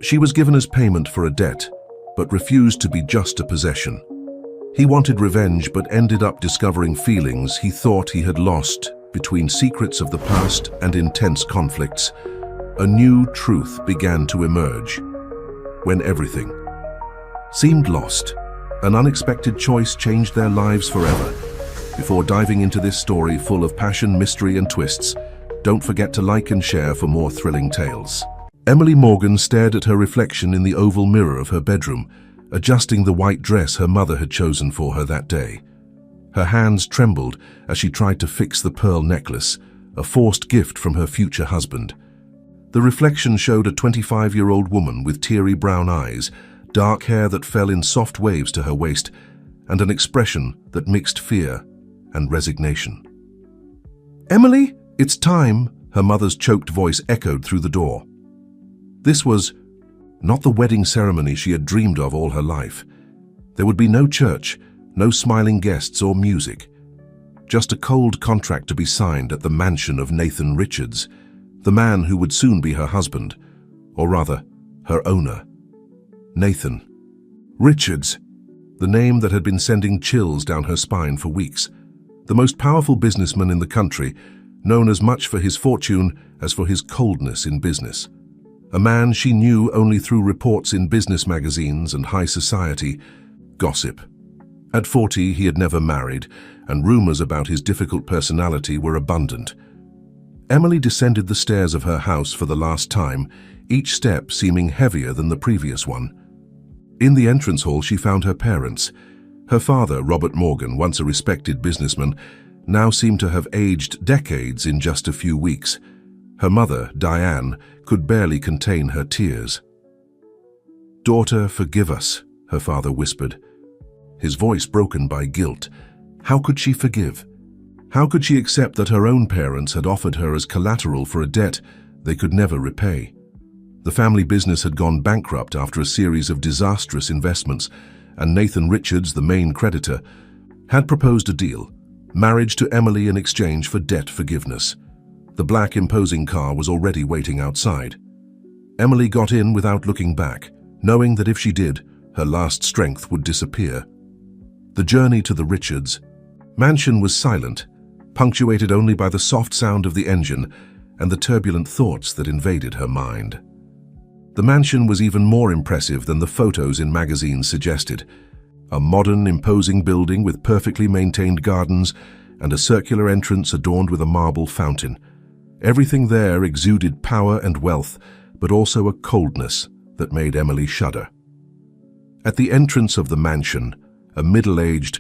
She was given as payment for a debt, but refused to be just a possession. He wanted revenge, but ended up discovering feelings he thought he had lost between secrets of the past and intense conflicts. A new truth began to emerge. When everything seemed lost, an unexpected choice changed their lives forever. Before diving into this story full of passion, mystery, and twists, don't forget to like and share for more thrilling tales. Emily Morgan stared at her reflection in the oval mirror of her bedroom, adjusting the white dress her mother had chosen for her that day. Her hands trembled as she tried to fix the pearl necklace, a forced gift from her future husband. The reflection showed a 25-year-old woman with teary brown eyes, dark hair that fell in soft waves to her waist, and an expression that mixed fear and resignation. "Emily, it's time," her mother's choked voice echoed through the door. This was not the wedding ceremony she had dreamed of all her life. There would be no church, no smiling guests or music. Just a cold contract to be signed at the mansion of Nathan Richards, the man who would soon be her husband, or rather, her owner. Nathan Richards, the name that had been sending chills down her spine for weeks. The most powerful businessman in the country, known as much for his fortune as for his coldness in business. A man she knew only through reports in business magazines and high society gossip. At 40, he had never married, and rumors about his difficult personality were abundant. Emily descended the stairs of her house for the last time, each step seeming heavier than the previous one. In the entrance hall, she found her parents. Her father, Robert Morgan, once a respected businessman, now seemed to have aged decades in just a few weeks. Her mother, Diane, could barely contain her tears. "Daughter, forgive us," her father whispered, his voice broken by guilt. How could she forgive? How could she accept that her own parents had offered her as collateral for a debt they could never repay? The family business had gone bankrupt after a series of disastrous investments, and Nathan Richards, the main creditor, had proposed a deal: marriage to Emily in exchange for debt forgiveness. The black imposing car was already waiting outside. Emily got in without looking back, knowing that if she did, her last strength would disappear. The journey to the Richards mansion was silent, punctuated only by the soft sound of the engine and the turbulent thoughts that invaded her mind. The mansion was even more impressive than the photos in magazines suggested. A modern, imposing building with perfectly maintained gardens and a circular entrance adorned with a marble fountain. Everything there exuded power and wealth, but also a coldness that made Emily shudder. At the entrance of the mansion, a middle-aged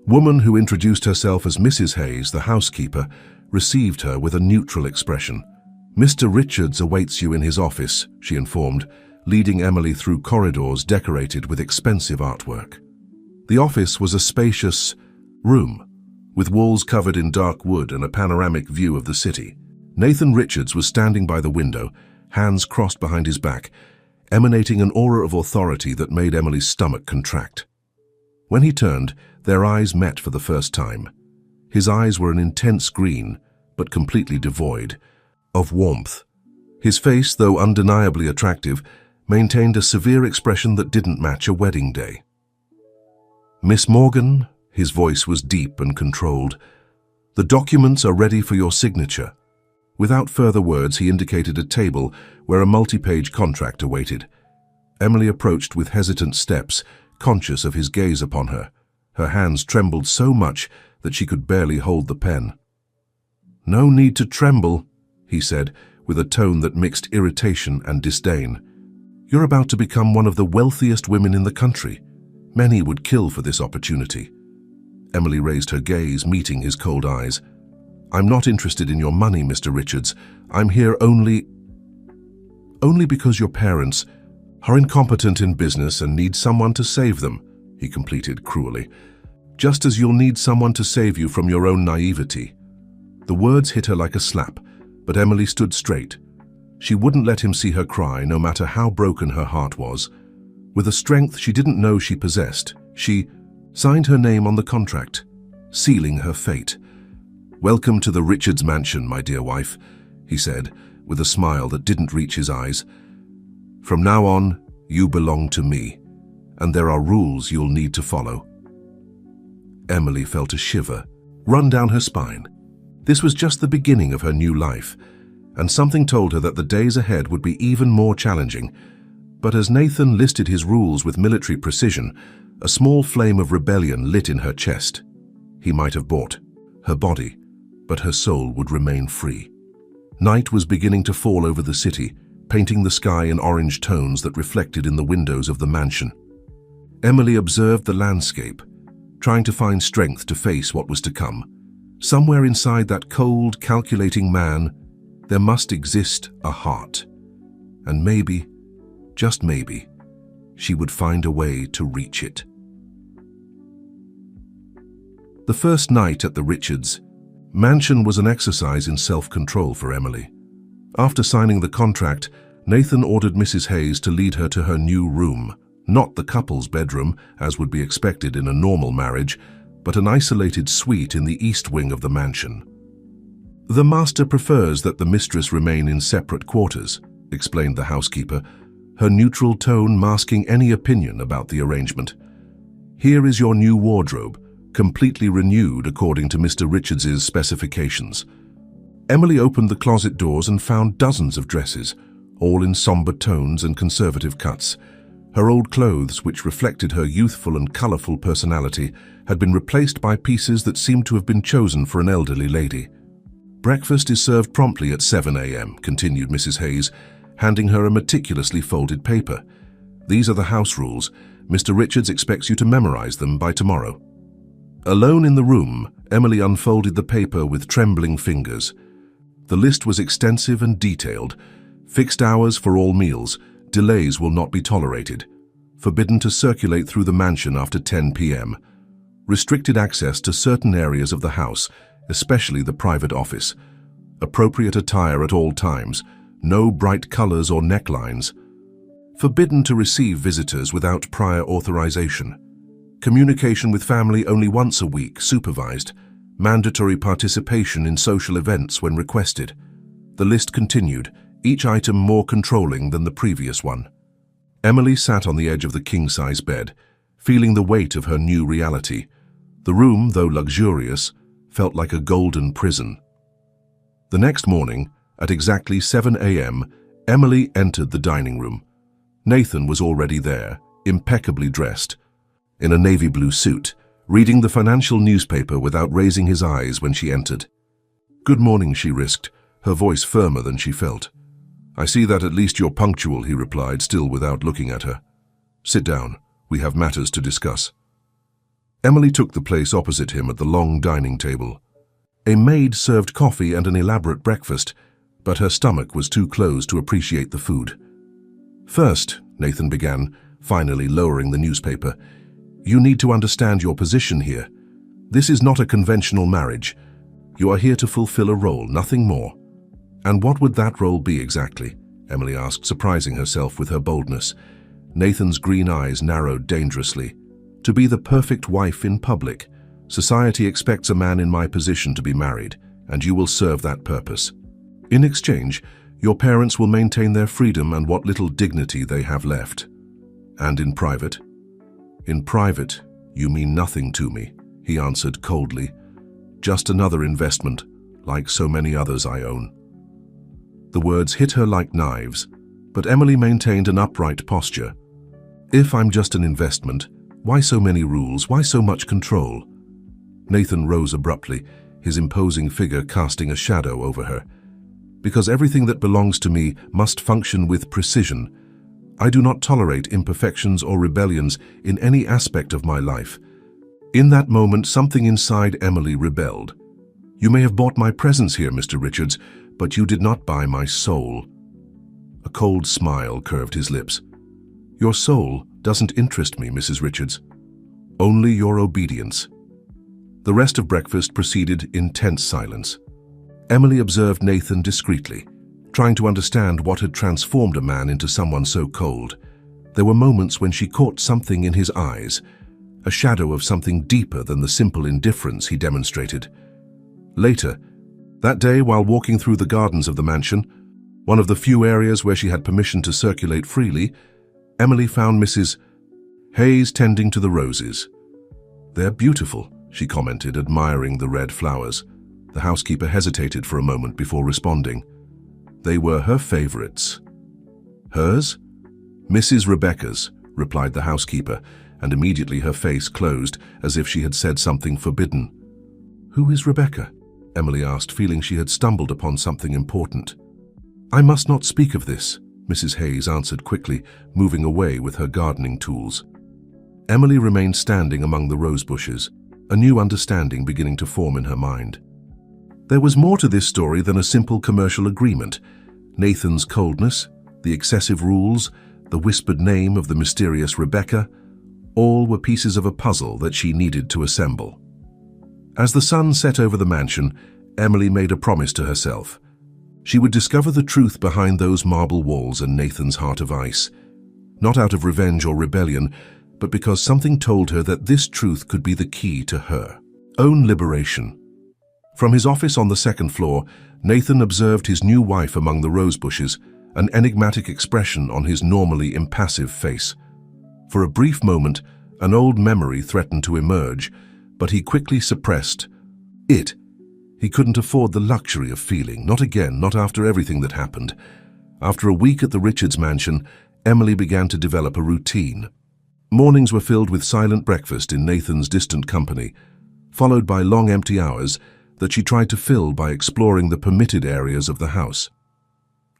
woman who introduced herself as Mrs. Hayes, the housekeeper, received her with a neutral expression. "Mr. Richards awaits you in his office," she informed, leading Emily through corridors decorated with expensive artwork. The office was a spacious room, with walls covered in dark wood and a panoramic view of the city. Nathan Richards was standing by the window, hands crossed behind his back, emanating an aura of authority that made Emily's stomach contract. When he turned, their eyes met for the first time. His eyes were an intense green, but completely devoid of warmth. His face, though undeniably attractive, maintained a severe expression that didn't match a wedding day. "Miss Morgan," his voice was deep and controlled, "the documents are ready for your signature." Without further words, he indicated a table where a multi-page contract awaited. Emily approached with hesitant steps, conscious of his gaze upon her. Her hands trembled so much that she could barely hold the pen. "No need to tremble," he said, with a tone that mixed irritation and disdain. "You're about to become one of the wealthiest women in the country. Many would kill for this opportunity." Emily raised her gaze, meeting his cold eyes. "I'm not interested in your money, Mr. Richards. I'm here only because your parents are incompetent in business and need someone to save them," he completed cruelly. "Just as you'll need someone to save you from your own naivety." The words hit her like a slap, but Emily stood straight. She wouldn't let him see her cry, no matter how broken her heart was. With a strength she didn't know she possessed, she signed her name on the contract, sealing her fate. "Welcome to the Richards mansion, my dear wife," he said, with a smile that didn't reach his eyes. From now on, you belong to me, and there are rules you'll need to follow." Emily felt a shiver run down her spine. This was just the beginning of her new life, and something told her that the days ahead would be even more challenging. But as Nathan listed his rules with military precision, a small flame of rebellion lit in her chest. He might have bought her body, but her soul would remain free. Night was beginning to fall over the city, painting the sky in orange tones that reflected in the windows of the mansion. Emily observed the landscape, trying to find strength to face what was to come. Somewhere inside that cold, calculating man, there must exist a heart. And maybe, just maybe, she would find a way to reach it. The first night at the Richards' mansion was an exercise in self-control for Emily. After signing the contract, Nathan ordered Mrs. Hayes to lead her to her new room, not the couple's bedroom, as would be expected in a normal marriage, but an isolated suite in the east wing of the mansion. "The master prefers that the mistress remain in separate quarters," explained the housekeeper, her neutral tone masking any opinion about the arrangement. "Here is your new wardrobe, completely renewed according to Mr. Richards's specifications." Emily opened the closet doors and found dozens of dresses, all in somber tones and conservative cuts. Her old clothes, which reflected her youthful and colorful personality, had been replaced by pieces that seemed to have been chosen for an elderly lady. "Breakfast is served promptly at 7 a.m., continued Mrs. Hayes, handing her a meticulously folded paper. "These are the house rules. Mr. Richards expects you to memorize them by tomorrow." Alone in the room, Emily unfolded the paper with trembling fingers. The list was extensive and detailed. Fixed hours for all meals. Delays will not be tolerated. Forbidden to circulate through the mansion after 10 p.m. Restricted access to certain areas of the house, especially the private office. Appropriate attire at all times. No bright colors or necklines. Forbidden to receive visitors without prior authorization. Communication with family only once a week, supervised. Mandatory participation in social events when requested. The list continued, each item more controlling than the previous one. Emily sat on the edge of the king-size bed, feeling the weight of her new reality. The room, though luxurious, felt like a golden prison. The next morning, at exactly 7 a.m., Emily entered the dining room. Nathan was already there, impeccably dressed, in a navy blue suit, reading the financial newspaper without raising his eyes when she entered. "Good morning," she risked, her voice firmer than she felt. "I see that at least you're punctual," he replied, still without looking at her. "Sit down. We have matters to discuss." Emily took the place opposite him at the long dining table. A maid served coffee and an elaborate breakfast, but her stomach was too closed to appreciate the food. "First," Nathan began, finally lowering the newspaper, "you need to understand your position here. This is not a conventional marriage. You are here to fulfill a role, nothing more." "And what would that role be exactly?" Emily asked, surprising herself with her boldness. Nathan's green eyes narrowed dangerously. "To be the perfect wife in public. Society expects a man in my position to be married, and you will serve that purpose. In exchange, your parents will maintain their freedom and what little dignity they have left." "And in private?" "In private, you mean nothing to me," he answered coldly. "Just another investment, like so many others I own." The words hit her like knives, but Emily maintained an upright posture. "If I'm just an investment, why so many rules, why so much control?" Nathan rose abruptly, his imposing figure casting a shadow over her. "Because everything that belongs to me must function with precision. I do not tolerate imperfections or rebellions in any aspect of my life." In that moment, something inside Emily rebelled. "You may have bought my presence here, Mr. Richards, but you did not buy my soul." A cold smile curved his lips. "Your soul doesn't interest me, Mrs. Richards. Only your obedience." The rest of breakfast proceeded in tense silence. Emily observed Nathan discreetly, trying to understand what had transformed a man into someone so cold. There were moments when she caught something in his eyes, a shadow of something deeper than the simple indifference he demonstrated. Later, that day while walking through the gardens of the mansion, One of the few areas where she had permission to circulate freely, Emily found Mrs. Hayes tending to the roses. "They're beautiful," she commented, admiring the red flowers. The housekeeper hesitated for a moment before responding. They were her favorites. "Hers?" "Mrs. Rebecca's," replied the housekeeper, and immediately her face closed as if she had said something forbidden. "Who is Rebecca?" Emily asked, feeling she had stumbled upon something important. "I must not speak of this," Mrs. Hayes answered quickly, moving away with her gardening tools. Emily remained standing among the rose bushes, a new understanding beginning to form in her mind. There was more to this story than a simple commercial agreement. Nathan's coldness, the excessive rules, the whispered name of the mysterious Rebecca, all were pieces of a puzzle that she needed to assemble. As the sun set over the mansion, Emily made a promise to herself. She would discover the truth behind those marble walls and Nathan's heart of ice, not out of revenge or rebellion, but because something told her that this truth could be the key to her own liberation. From his office on the second floor, Nathan observed his new wife among the rose bushes, an enigmatic expression on his normally impassive face. For a brief moment, an old memory threatened to emerge, but he quickly suppressed it. He couldn't afford the luxury of feeling, not again, not after everything that happened. After a week at the Richards mansion, Emily began to develop a routine. Mornings were filled with silent breakfast in Nathan's distant company, followed by long empty hours that she tried to fill by exploring the permitted areas of the house.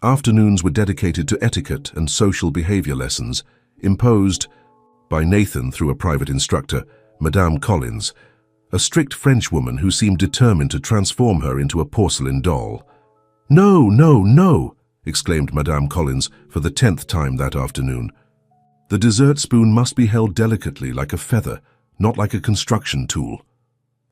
Afternoons were dedicated to etiquette and social behavior lessons, imposed by Nathan through a private instructor, Madame Collins, a strict French woman who seemed determined to transform her into a porcelain doll. "No, no, no!" exclaimed Madame Collins for the 10th time that afternoon. The dessert spoon must be held delicately like a feather, not like a construction tool.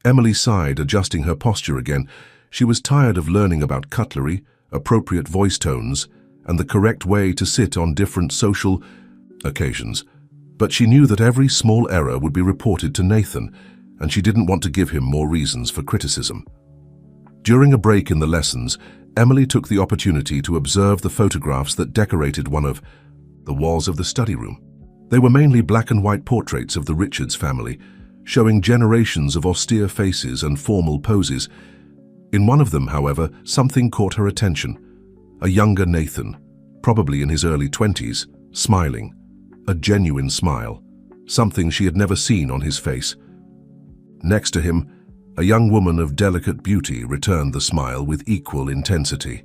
Emily sighed, adjusting her posture again. She was tired of learning about cutlery, appropriate voice tones, and the correct way to sit on different social occasions. But she knew that every small error would be reported to Nathan, and she didn't want to give him more reasons for criticism. During a break in the lessons, Emily took the opportunity to observe the photographs that decorated one of the walls of the study room. They were mainly black and white portraits of the Richards family, showing generations of austere faces and formal poses. In one of them, however, something caught her attention. A younger Nathan, probably in his early 20s, smiling. A genuine smile, something she had never seen on his face. Next to him, a young woman of delicate beauty returned the smile with equal intensity.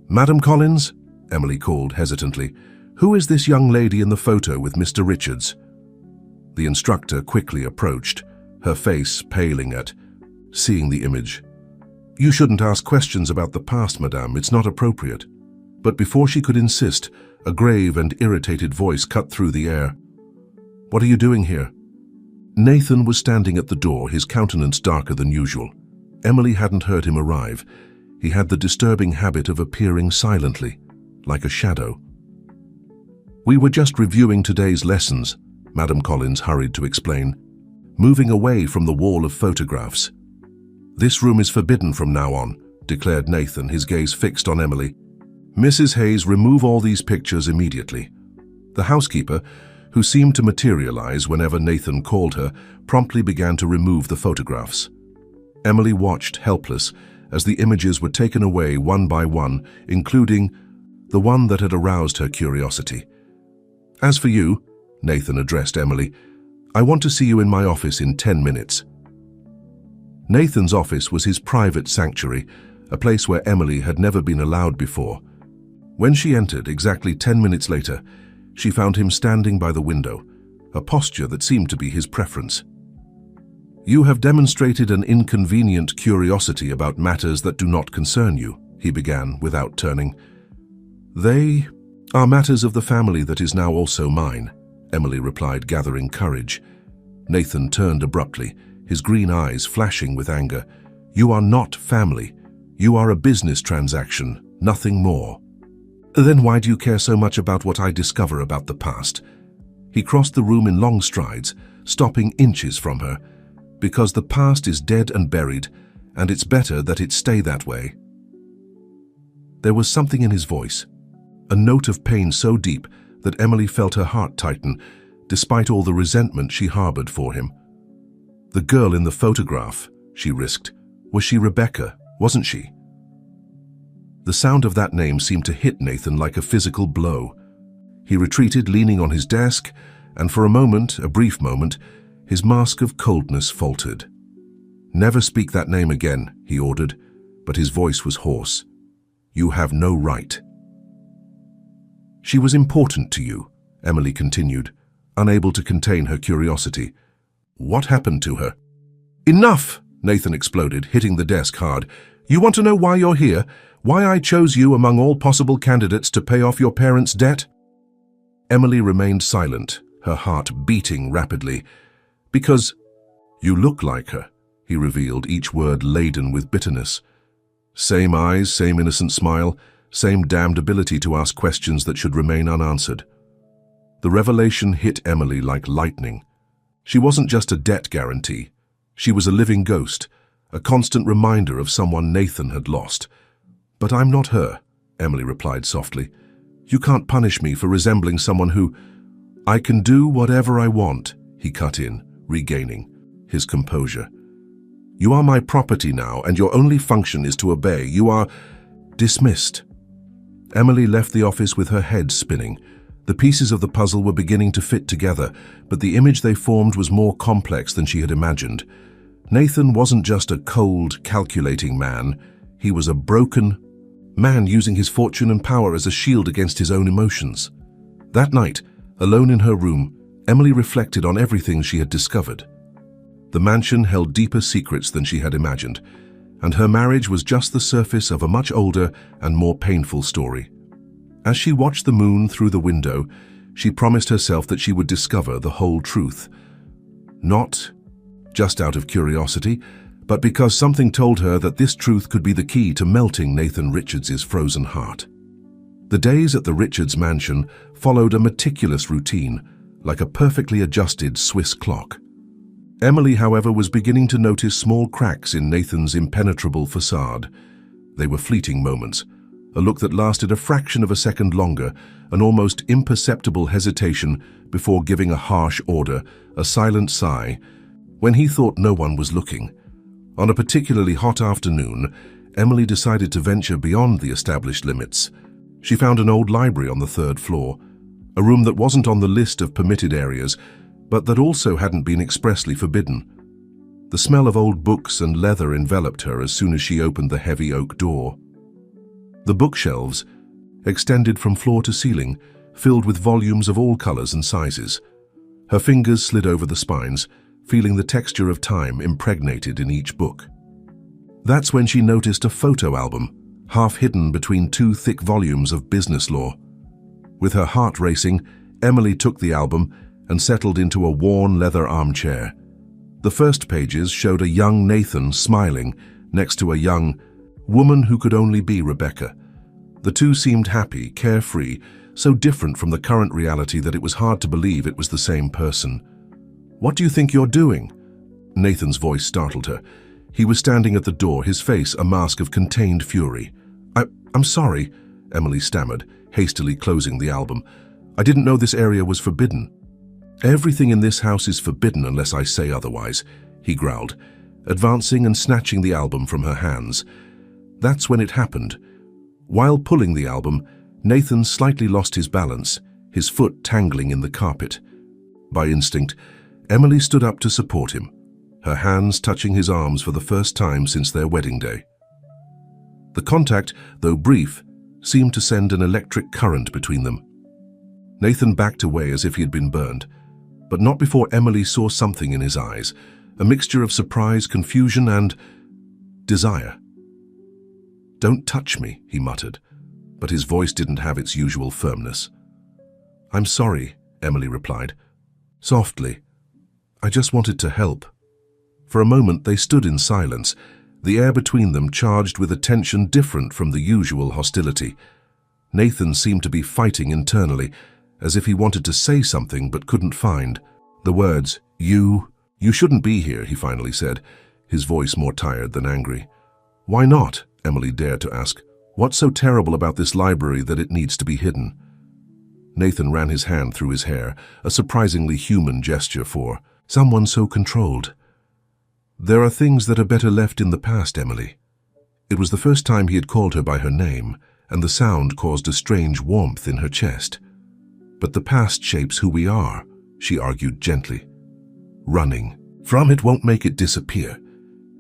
"Madam Collins?" Emily called hesitantly. "Who is this young lady in the photo with Mr. Richards?" The instructor quickly approached, her face paling at seeing the image. "You shouldn't ask questions about the past, madame. It's not appropriate." But before she could insist, a grave and irritated voice cut through the air. "What are you doing here?" Nathan was standing at the door, his countenance darker than usual. Emily hadn't heard him arrive. He had the disturbing habit of appearing silently, like a shadow. "We were just reviewing today's lessons," Madam Collins hurried to explain, moving away from the wall of photographs. "This room is forbidden from now on," declared Nathan, his gaze fixed on Emily. "Mrs. Hayes, remove all these pictures immediately." The housekeeper, who seemed to materialize whenever Nathan called her, promptly began to remove the photographs. Emily watched, helpless, as the images were taken away one by one, including the one that had aroused her curiosity. "As for you," Nathan addressed Emily, "I want to see you in my office in 10 minutes. Nathan's office was his private sanctuary, a place where Emily had never been allowed before. When she entered, exactly 10 minutes later, she found him standing by the window, a posture that seemed to be his preference. "You have demonstrated an inconvenient curiosity about matters that do not concern you," he began without turning. "They are matters of the family that is now also mine," Emily replied, gathering courage. Nathan turned abruptly, his green eyes flashing with anger. "You are not family. You are a business transaction, nothing more." "Then why do you care so much about what I discover about the past?" He crossed the room in long strides, stopping inches from her. "Because the past is dead and buried, and it's better that it stay that way." There was something in his voice, a note of pain so deep that Emily felt her heart tighten, despite all the resentment she harbored for him. The girl in the photograph, she risked. Was she Rebecca, wasn't she? The sound of that name seemed to hit Nathan like a physical blow. He retreated, leaning on his desk, and for a moment, a brief moment, his mask of coldness faltered. "Never speak that name again," he ordered, but his voice was hoarse. "You have no right." "She was important to you," Emily continued, unable to contain her curiosity. "What happened to her?" "Enough!" Nathan exploded, hitting the desk hard. "You want to know why you're here? Why I chose you among all possible candidates to pay off your parents' debt?" Emily remained silent, her heart beating rapidly. "Because you look like her," he revealed, each word laden with bitterness. Same eyes, same innocent smile, same damned ability to ask questions that should remain unanswered. The revelation hit Emily like lightning. She wasn't just a debt guarantee. She was a living ghost, a constant reminder of someone Nathan had lost. "But I'm not her," Emily replied softly. "You can't punish me for resembling someone who—" "I can do whatever I want," he cut in, regaining his composure. "You are my property now, and your only function is to obey. You are dismissed." Emily left the office with her head spinning. The pieces of the puzzle were beginning to fit together, but the image they formed was more complex than she had imagined. Nathan wasn't just a cold, calculating man. He was a broken man using his fortune and power as a shield against his own emotions. That night, alone in her room, Emily reflected on everything she had discovered. The mansion held deeper secrets than she had imagined, and her marriage was just the surface of a much older and more painful story. As she watched the moon through the window, she promised herself that she would discover the whole truth. Not just out of curiosity, but because something told her that this truth could be the key to melting Nathan Richards' frozen heart. The days at the Richards mansion followed a meticulous routine, like a perfectly adjusted Swiss clock. Emily, however, was beginning to notice small cracks in Nathan's impenetrable facade. They were fleeting moments, a look that lasted a fraction of a second longer, an almost imperceptible hesitation before giving a harsh order, a silent sigh, when he thought no one was looking. On a particularly hot afternoon, Emily decided to venture beyond the established limits. She found an old library on the 3rd floor, a room that wasn't on the list of permitted areas, but that also hadn't been expressly forbidden. The smell of old books and leather enveloped her as soon as she opened the heavy oak door. The bookshelves extended from floor to ceiling, filled with volumes of all colors and sizes. Her fingers slid over the spines, feeling the texture of time impregnated in each book. That's when she noticed a photo album, half hidden between 2 thick volumes of business law. With her heart racing, Emily took the album and settled into a worn leather armchair. The first pages showed a young Nathan smiling next to a young woman who could only be Rebecca. The two seemed happy, carefree, so different from the current reality that it was hard to believe it was the same person. "What do you think you're doing?" Nathan's voice startled her. He was standing at the door, his face a mask of contained fury. I'm sorry," Emily stammered, hastily closing the album. "I didn't know this area was forbidden." "Everything in this house is forbidden unless I say otherwise," he growled, advancing and snatching the album from her hands. That's when it happened. While pulling the album, Nathan slightly lost his balance, his foot tangling in the carpet. By instinct, Emily stood up to support him, her hands touching his arms for the first time since their wedding day. The contact, though brief, seemed to send an electric current between them. Nathan backed away as if he had been burned, but not before Emily saw something in his eyes, a mixture of surprise, confusion, and desire. "Don't touch me," he muttered, but his voice didn't have its usual firmness. "I'm sorry," Emily replied, softly. "I just wanted to help." For a moment they stood in silence, the air between them charged with a tension different from the usual hostility. Nathan seemed to be fighting internally, as if he wanted to say something but couldn't find the words. You shouldn't be here," he finally said, his voice more tired than angry. "Why not?" Emily dared to ask. What's so terrible about this library that it needs to be hidden? Nathan ran his hand through his hair, a surprisingly human gesture for someone so controlled. There are things that are better left in the past, Emily. It was the first time he had called her by her name, and the sound caused a strange warmth in her chest. But the past shapes who we are, she argued gently. Running from it won't make it disappear.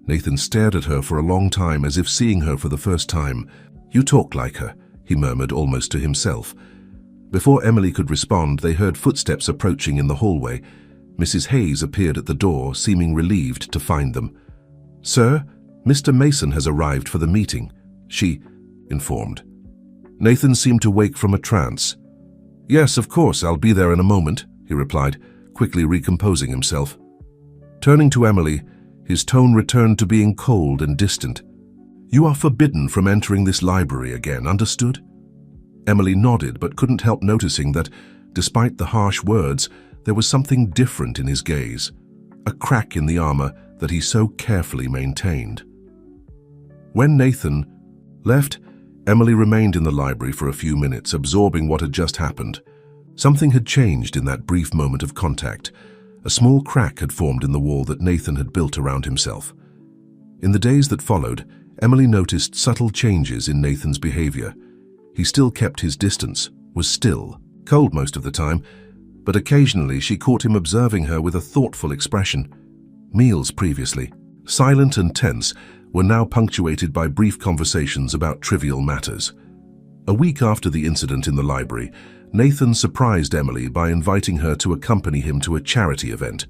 Nathan stared at her for a long time as if seeing her for the first time. You talk like her, he murmured almost to himself. Before Emily could respond, they heard footsteps approaching in the hallway. Mrs. Hayes appeared at the door, seeming relieved to find them. Sir, Mr. Mason has arrived for the meeting, she informed. Nathan seemed to wake from a trance. Yes, of course, I'll be there in a moment, he replied, quickly recomposing himself. Turning to Emily, his tone returned to being cold and distant. You are forbidden from entering this library again, understood? Emily nodded but couldn't help noticing that, despite the harsh words, there was something different in his gaze, a crack in the armor that he so carefully maintained. When Nathan left, Emily remained in the library for a few minutes, absorbing what had just happened. Something had changed in that brief moment of contact. A small crack had formed in the wall that Nathan had built around himself. In the days that followed, Emily noticed subtle changes in Nathan's behavior. He still kept his distance, was still, cold most of the time, but occasionally she caught him observing her with a thoughtful expression. Meals previously, silent and tense, were now punctuated by brief conversations about trivial matters. A week after the incident in the library, Nathan surprised Emily by inviting her to accompany him to a charity event.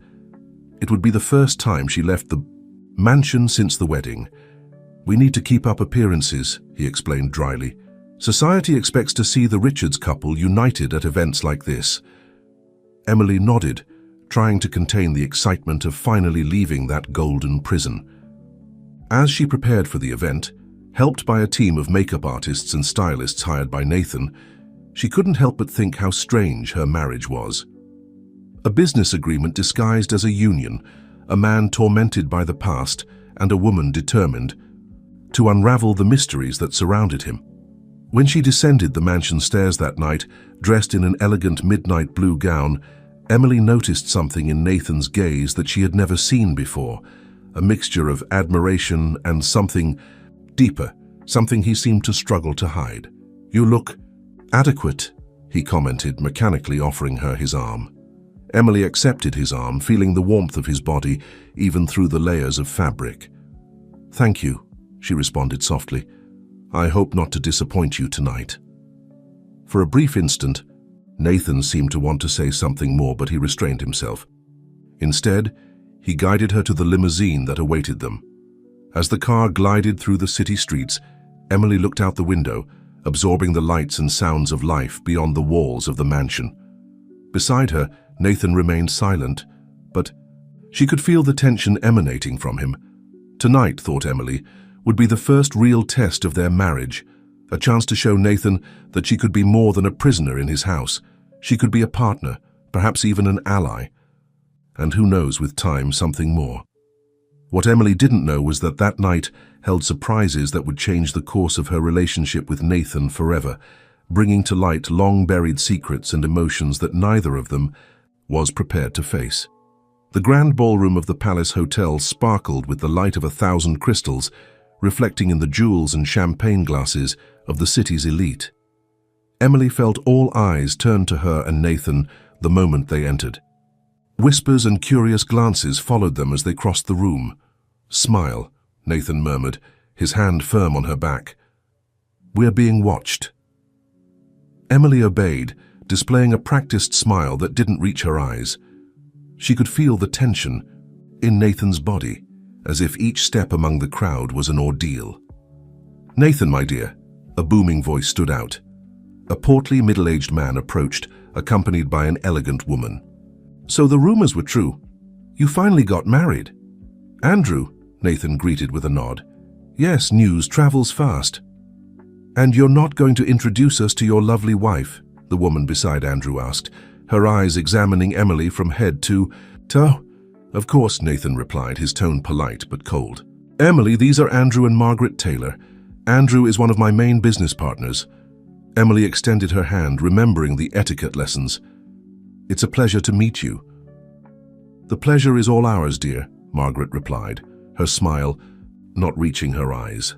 It would be the first time she left the mansion since the wedding. We need to keep up appearances, he explained dryly. Society expects to see the Richards couple united at events like this. Emily nodded, trying to contain the excitement of finally leaving that golden prison. As she prepared for the event, helped by a team of makeup artists and stylists hired by Nathan, she couldn't help but think how strange her marriage was. A business agreement disguised as a union, a man tormented by the past and a woman determined to unravel the mysteries that surrounded him. When she descended the mansion stairs that night, dressed in an elegant midnight blue gown, Emily noticed something in Nathan's gaze that she had never seen before, a mixture of admiration and something deeper, something he seemed to struggle to hide. You look adequate, he commented, mechanically offering her his arm. Emily accepted his arm, feeling the warmth of his body even through the layers of fabric. Thank you, she responded softly. I hope not to disappoint you tonight. For a brief instant, Nathan seemed to want to say something more, but he restrained himself. Instead, he guided her to the limousine that awaited them. As the car glided through the city streets, Emily looked out the window, absorbing the lights and sounds of life beyond the walls of the mansion. Beside her, Nathan remained silent, but she could feel the tension emanating from him. Tonight, thought Emily, would be the first real test of their marriage, a chance to show Nathan that she could be more than a prisoner in his house. She could be a partner, perhaps even an ally. And who knows, with time, something more. What Emily didn't know was that that night held surprises that would change the course of her relationship with Nathan forever, bringing to light long-buried secrets and emotions that neither of them was prepared to face. The grand ballroom of the Palace Hotel sparkled with the light of 1,000 crystals, reflecting in the jewels and champagne glasses of the city's elite. Emily felt all eyes turn to her and Nathan the moment they entered. Whispers and curious glances followed them as they crossed the room. Smile, Nathan murmured, his hand firm on her back. We're being watched. Emily obeyed, displaying a practiced smile that didn't reach her eyes. She could feel the tension in Nathan's body, as if each step among the crowd was an ordeal. Nathan, my dear, a booming voice stood out. A portly, middle-aged man approached, accompanied by an elegant woman. So the rumors were true. You finally got married. Andrew, Nathan greeted with a nod. Yes, news travels fast. And you're not going to introduce us to your lovely wife? The woman beside Andrew asked, her eyes examining Emily from head to toe. Of course, Nathan replied, his tone polite but cold. Emily, these are Andrew and Margaret Taylor. Andrew is one of my main business partners. Emily extended her hand, remembering the etiquette lessons. It's a pleasure to meet you. The pleasure is all ours, dear, Margaret replied, her smile not reaching her eyes.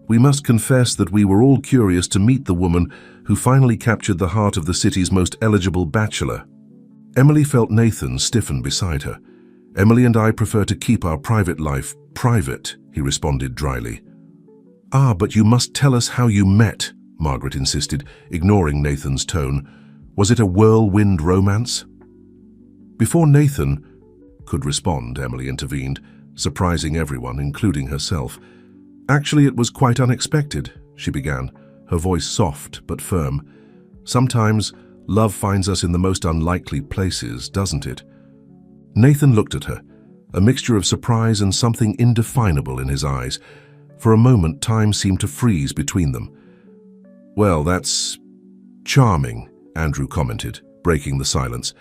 We must confess that we were all curious to meet the woman who finally captured the heart of the city's most eligible bachelor. Emily felt Nathan stiffen beside her. Emily and I prefer to keep our private life private, he responded dryly. Ah, but you must tell us how you met, Margaret insisted, ignoring Nathan's tone. Was it a whirlwind romance? Before Nathan could respond, Emily intervened, surprising everyone, including herself. Actually, it was quite unexpected, she began, her voice soft but firm. Sometimes love finds us in the most unlikely places, doesn't it? Nathan looked at her, a mixture of surprise and something indefinable in his eyes. For a moment, time seemed to freeze between them. Well, that's charming, Andrew commented, breaking the silence.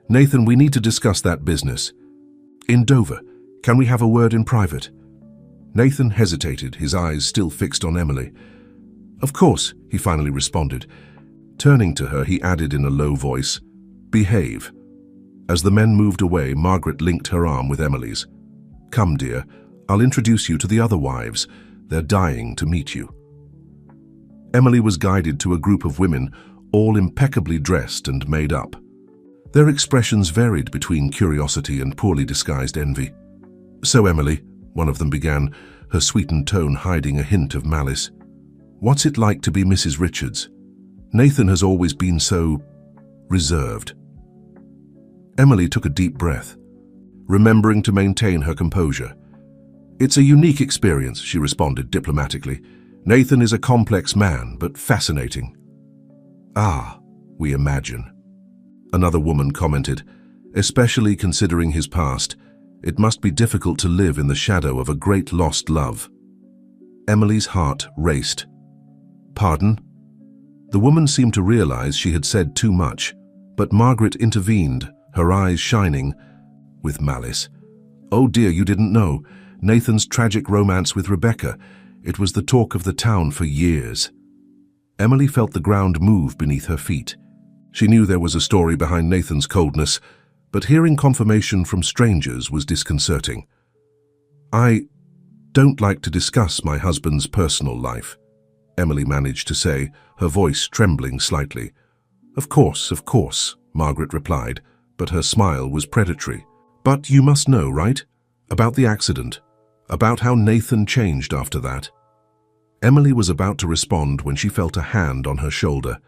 Nathan, we need to discuss that business. In Dover, can we have a word in private? Nathan hesitated, his eyes still fixed on Emily. Of course, he finally responded. Turning to her, he added in a low voice, Behave. As the men moved away, Margaret linked her arm with Emily's. Come, dear, I'll introduce you to the other wives. They're dying to meet you. Emily was guided to a group of women, all impeccably dressed and made up. Their expressions varied between curiosity and poorly disguised envy. So, Emily, one of them began, her sweetened tone hiding a hint of malice. What's it like to be Mrs. Richards? Nathan has always been so reserved. Emily took a deep breath, remembering to maintain her composure. It's a unique experience, she responded diplomatically. Nathan is a complex man, but fascinating. Ah, we imagine. Another woman commented, especially considering his past, it must be difficult to live in the shadow of a great lost love. Emily's heart raced. Pardon? The woman seemed to realize she had said too much, but Margaret intervened, her eyes shining with malice. Oh dear, you didn't know. Nathan's tragic romance with Rebecca. It was the talk of the town for years. Emily felt the ground move beneath her feet. She knew there was a story behind Nathan's coldness, but hearing confirmation from strangers was disconcerting. I don't like to discuss my husband's personal life, Emily managed to say, her voice trembling slightly. Of course, Margaret replied, but her smile was predatory. But you must know, right? About the accident. About how Nathan changed after that. Emily was about to respond when she felt a hand on her shoulder.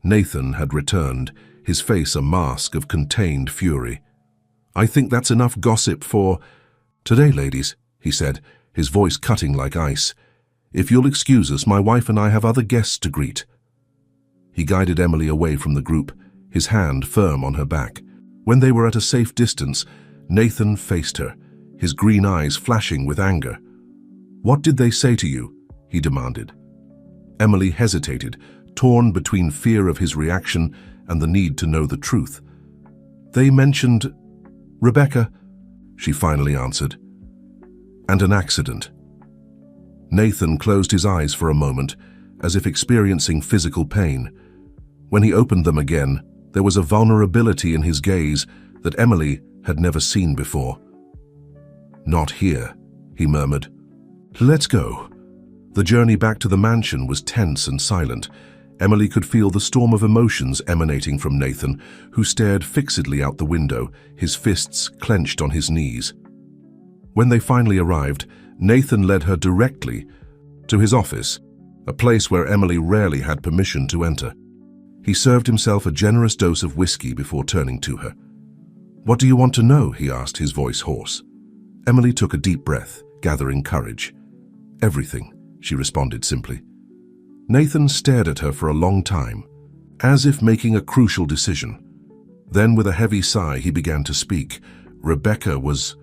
Nathan had returned, his face a mask of contained fury. I think that's enough gossip for today, ladies, he said, his voice cutting like ice. If you'll excuse us, my wife and I have other guests to greet. He guided Emily away from the group, his hand firm on her back. When they were at a safe distance, Nathan faced her, his green eyes flashing with anger. What did they say to you? He demanded. Emily hesitated, torn between fear of his reaction and the need to know the truth. They mentioned Rebecca, she finally answered, and an accident. Nathan closed his eyes for a moment, as if experiencing physical pain. When he opened them again, there was a vulnerability in his gaze that Emily had never seen before. Not here, he murmured. Let's go. The journey back to the mansion was tense and silent. Emily could feel the storm of emotions emanating from Nathan, who stared fixedly out the window, his fists clenched on his knees. When they finally arrived, Nathan led her directly to his office, a place where Emily rarely had permission to enter. He served himself a generous dose of whiskey before turning to her. What do you want to know? He asked, his voice hoarse. Emily took a deep breath, gathering courage. Everything, she responded simply. Nathan stared at her for a long time, as if making a crucial decision. Then, with a heavy sigh, he began to speak. Rebecca was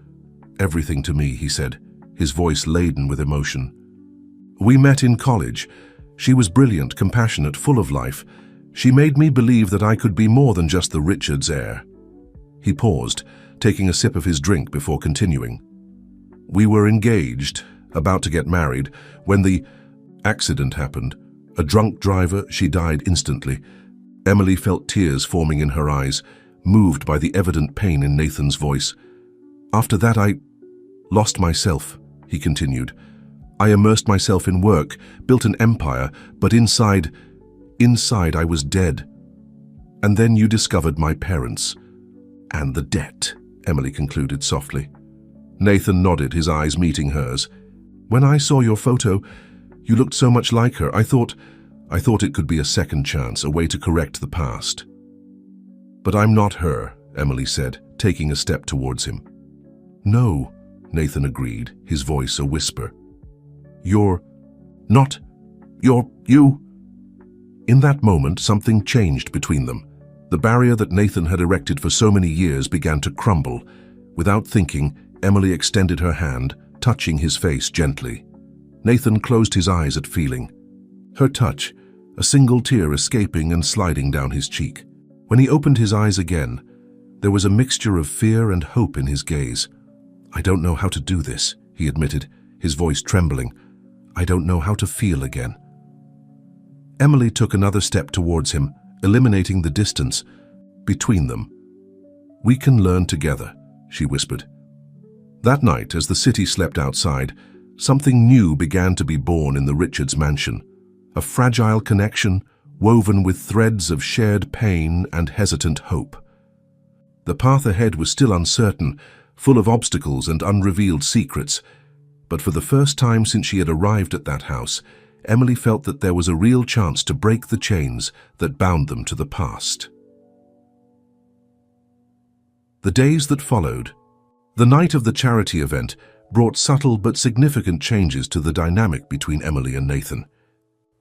everything to me, he said, his voice laden with emotion. We met in college. She was brilliant, compassionate, full of life. She made me believe that I could be more than just the Richards heir. He paused, taking a sip of his drink before continuing. We were engaged, about to get married, when the accident happened. A drunk driver, she died instantly. Emily felt tears forming in her eyes, moved by the evident pain in Nathan's voice. After that, I lost myself, he continued. I immersed myself in work, built an empire, but inside I was dead. And then you discovered my parents. And the debt, Emily concluded softly. Nathan nodded, his eyes meeting hers. When I saw your photo, you looked so much like her. I thought it could be a second chance, a way to correct the past. But I'm not her, Emily said, taking a step towards him. No, Nathan agreed, his voice a whisper. You're not. You're you. In that moment, something changed between them. The barrier that Nathan had erected for so many years began to crumble. Without thinking, Emily extended her hand, touching his face gently. Nathan closed his eyes at feeling. Her touch, a single tear escaping and sliding down his cheek. When he opened his eyes again, there was a mixture of fear and hope in his gaze. I don't know how to do this, he admitted, his voice trembling. I don't know how to feel again. Emily took another step towards him, eliminating the distance between them. We can learn together, she whispered. That night, as the city slept outside, something new began to be born in the Richards mansion. A fragile connection woven with threads of shared pain and hesitant hope. The path ahead was still uncertain, full of obstacles and unrevealed secrets, but for the first time since she had arrived at that house, Emily felt that there was a real chance to break the chains that bound them to the past. The days that followed. The night of the charity event brought subtle but significant changes to the dynamic between Emily and Nathan.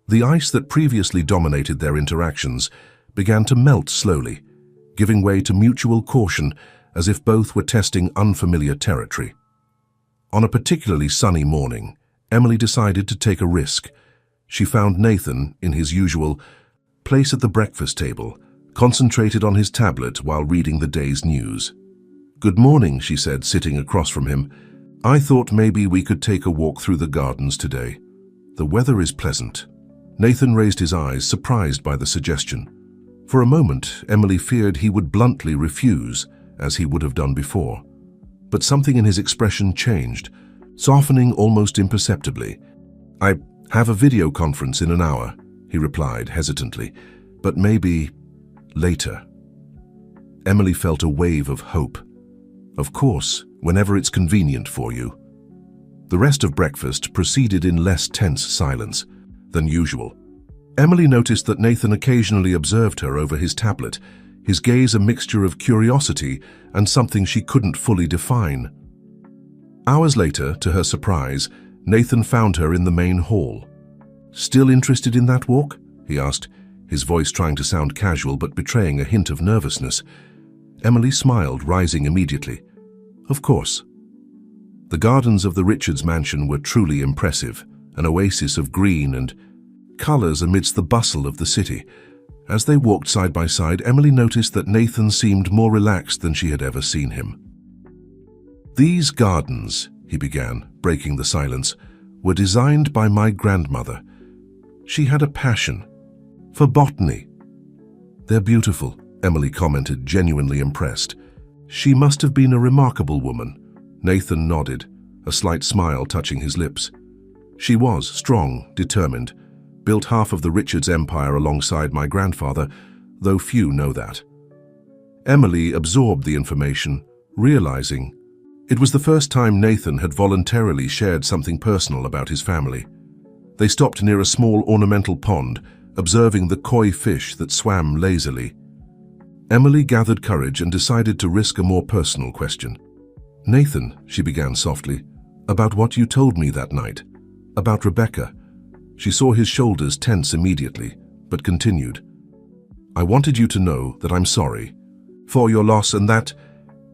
The ice that previously dominated their interactions began to melt slowly, giving way to mutual caution as if both were testing unfamiliar territory. On a particularly sunny morning, Emily decided to take a risk. She found Nathan in his usual place at the breakfast table, concentrated on his tablet while reading the day's news. Good morning, she said, sitting across from him. I thought maybe we could take a walk through the gardens today. The weather is pleasant. Nathan raised his eyes, surprised by the suggestion. For a moment, Emily feared he would bluntly refuse, as he would have done before. But something in his expression changed, softening almost imperceptibly. I have a video conference in an hour, he replied hesitantly, but maybe later. Emily felt a wave of hope. Of course, whenever it's convenient for you. The rest of breakfast proceeded in less tense silence than usual. Emily noticed that Nathan occasionally observed her over his tablet, his gaze a mixture of curiosity and something she couldn't fully define. Hours later, to her surprise, Nathan found her in the main hall. Still interested in that walk? He asked, his voice trying to sound casual but betraying a hint of nervousness. Emily smiled, rising immediately. Of course. The gardens of the Richards mansion were truly impressive, an oasis of green and colors amidst the bustle of the city. As they walked side by side, Emily noticed that Nathan seemed more relaxed than she had ever seen him. These gardens, he began, breaking the silence, were designed by my grandmother. She had a passion for botany. They're beautiful, Emily commented, genuinely impressed. She must have been a remarkable woman. Nathan nodded, a slight smile touching his lips. She was strong, determined, built half of the Richards empire alongside my grandfather, though few know that. Emily absorbed the information, realizing it was the first time Nathan had voluntarily shared something personal about his family. They stopped near a small ornamental pond, observing the koi fish that swam lazily. Emily gathered courage and decided to risk a more personal question. Nathan, she began softly, about what you told me that night, about Rebecca. She saw his shoulders tense immediately, but continued. I wanted you to know that I'm sorry for your loss and that,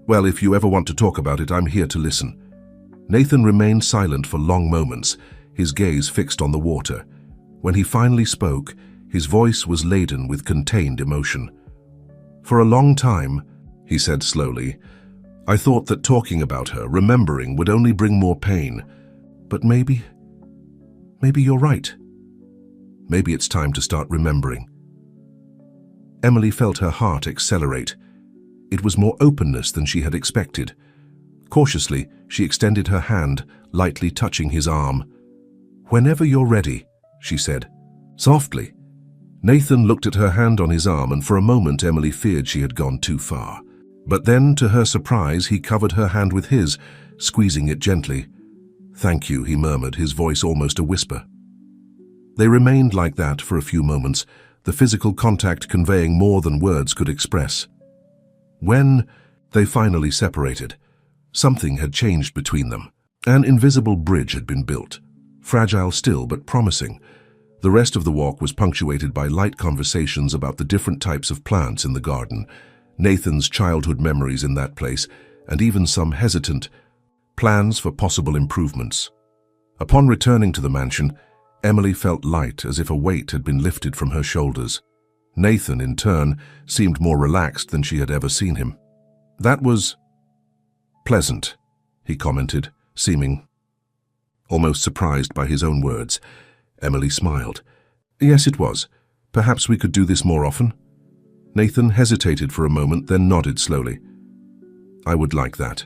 well, if you ever want to talk about it, I'm here to listen. Nathan remained silent for long moments, his gaze fixed on the water. When he finally spoke, his voice was laden with contained emotion. For a long time, he said slowly, I thought that talking about her, remembering, would only bring more pain. But maybe you're right. Maybe it's time to start remembering. Emily felt her heart accelerate. It was more openness than she had expected. Cautiously, she extended her hand, lightly touching his arm. "Whenever you're ready," she said. Softly. Nathan looked at her hand on his arm, and for a moment Emily feared she had gone too far. But then, to her surprise, he covered her hand with his, squeezing it gently. "Thank you," he murmured, his voice almost a whisper. They remained like that for a few moments, the physical contact conveying more than words could express. When they finally separated, something had changed between them. An invisible bridge had been built, fragile still but promising. The rest of the walk was punctuated by light conversations about the different types of plants in the garden, Nathan's childhood memories in that place, and even some hesitant plans for possible improvements. Upon returning to the mansion, Emily felt light, as if a weight had been lifted from her shoulders. Nathan, in turn, seemed more relaxed than she had ever seen him. "That was pleasant," he commented, seeming almost surprised by his own words. Emily smiled. "Yes, it was. Perhaps we could do this more often." Nathan hesitated for a moment, then nodded slowly. "I would like that."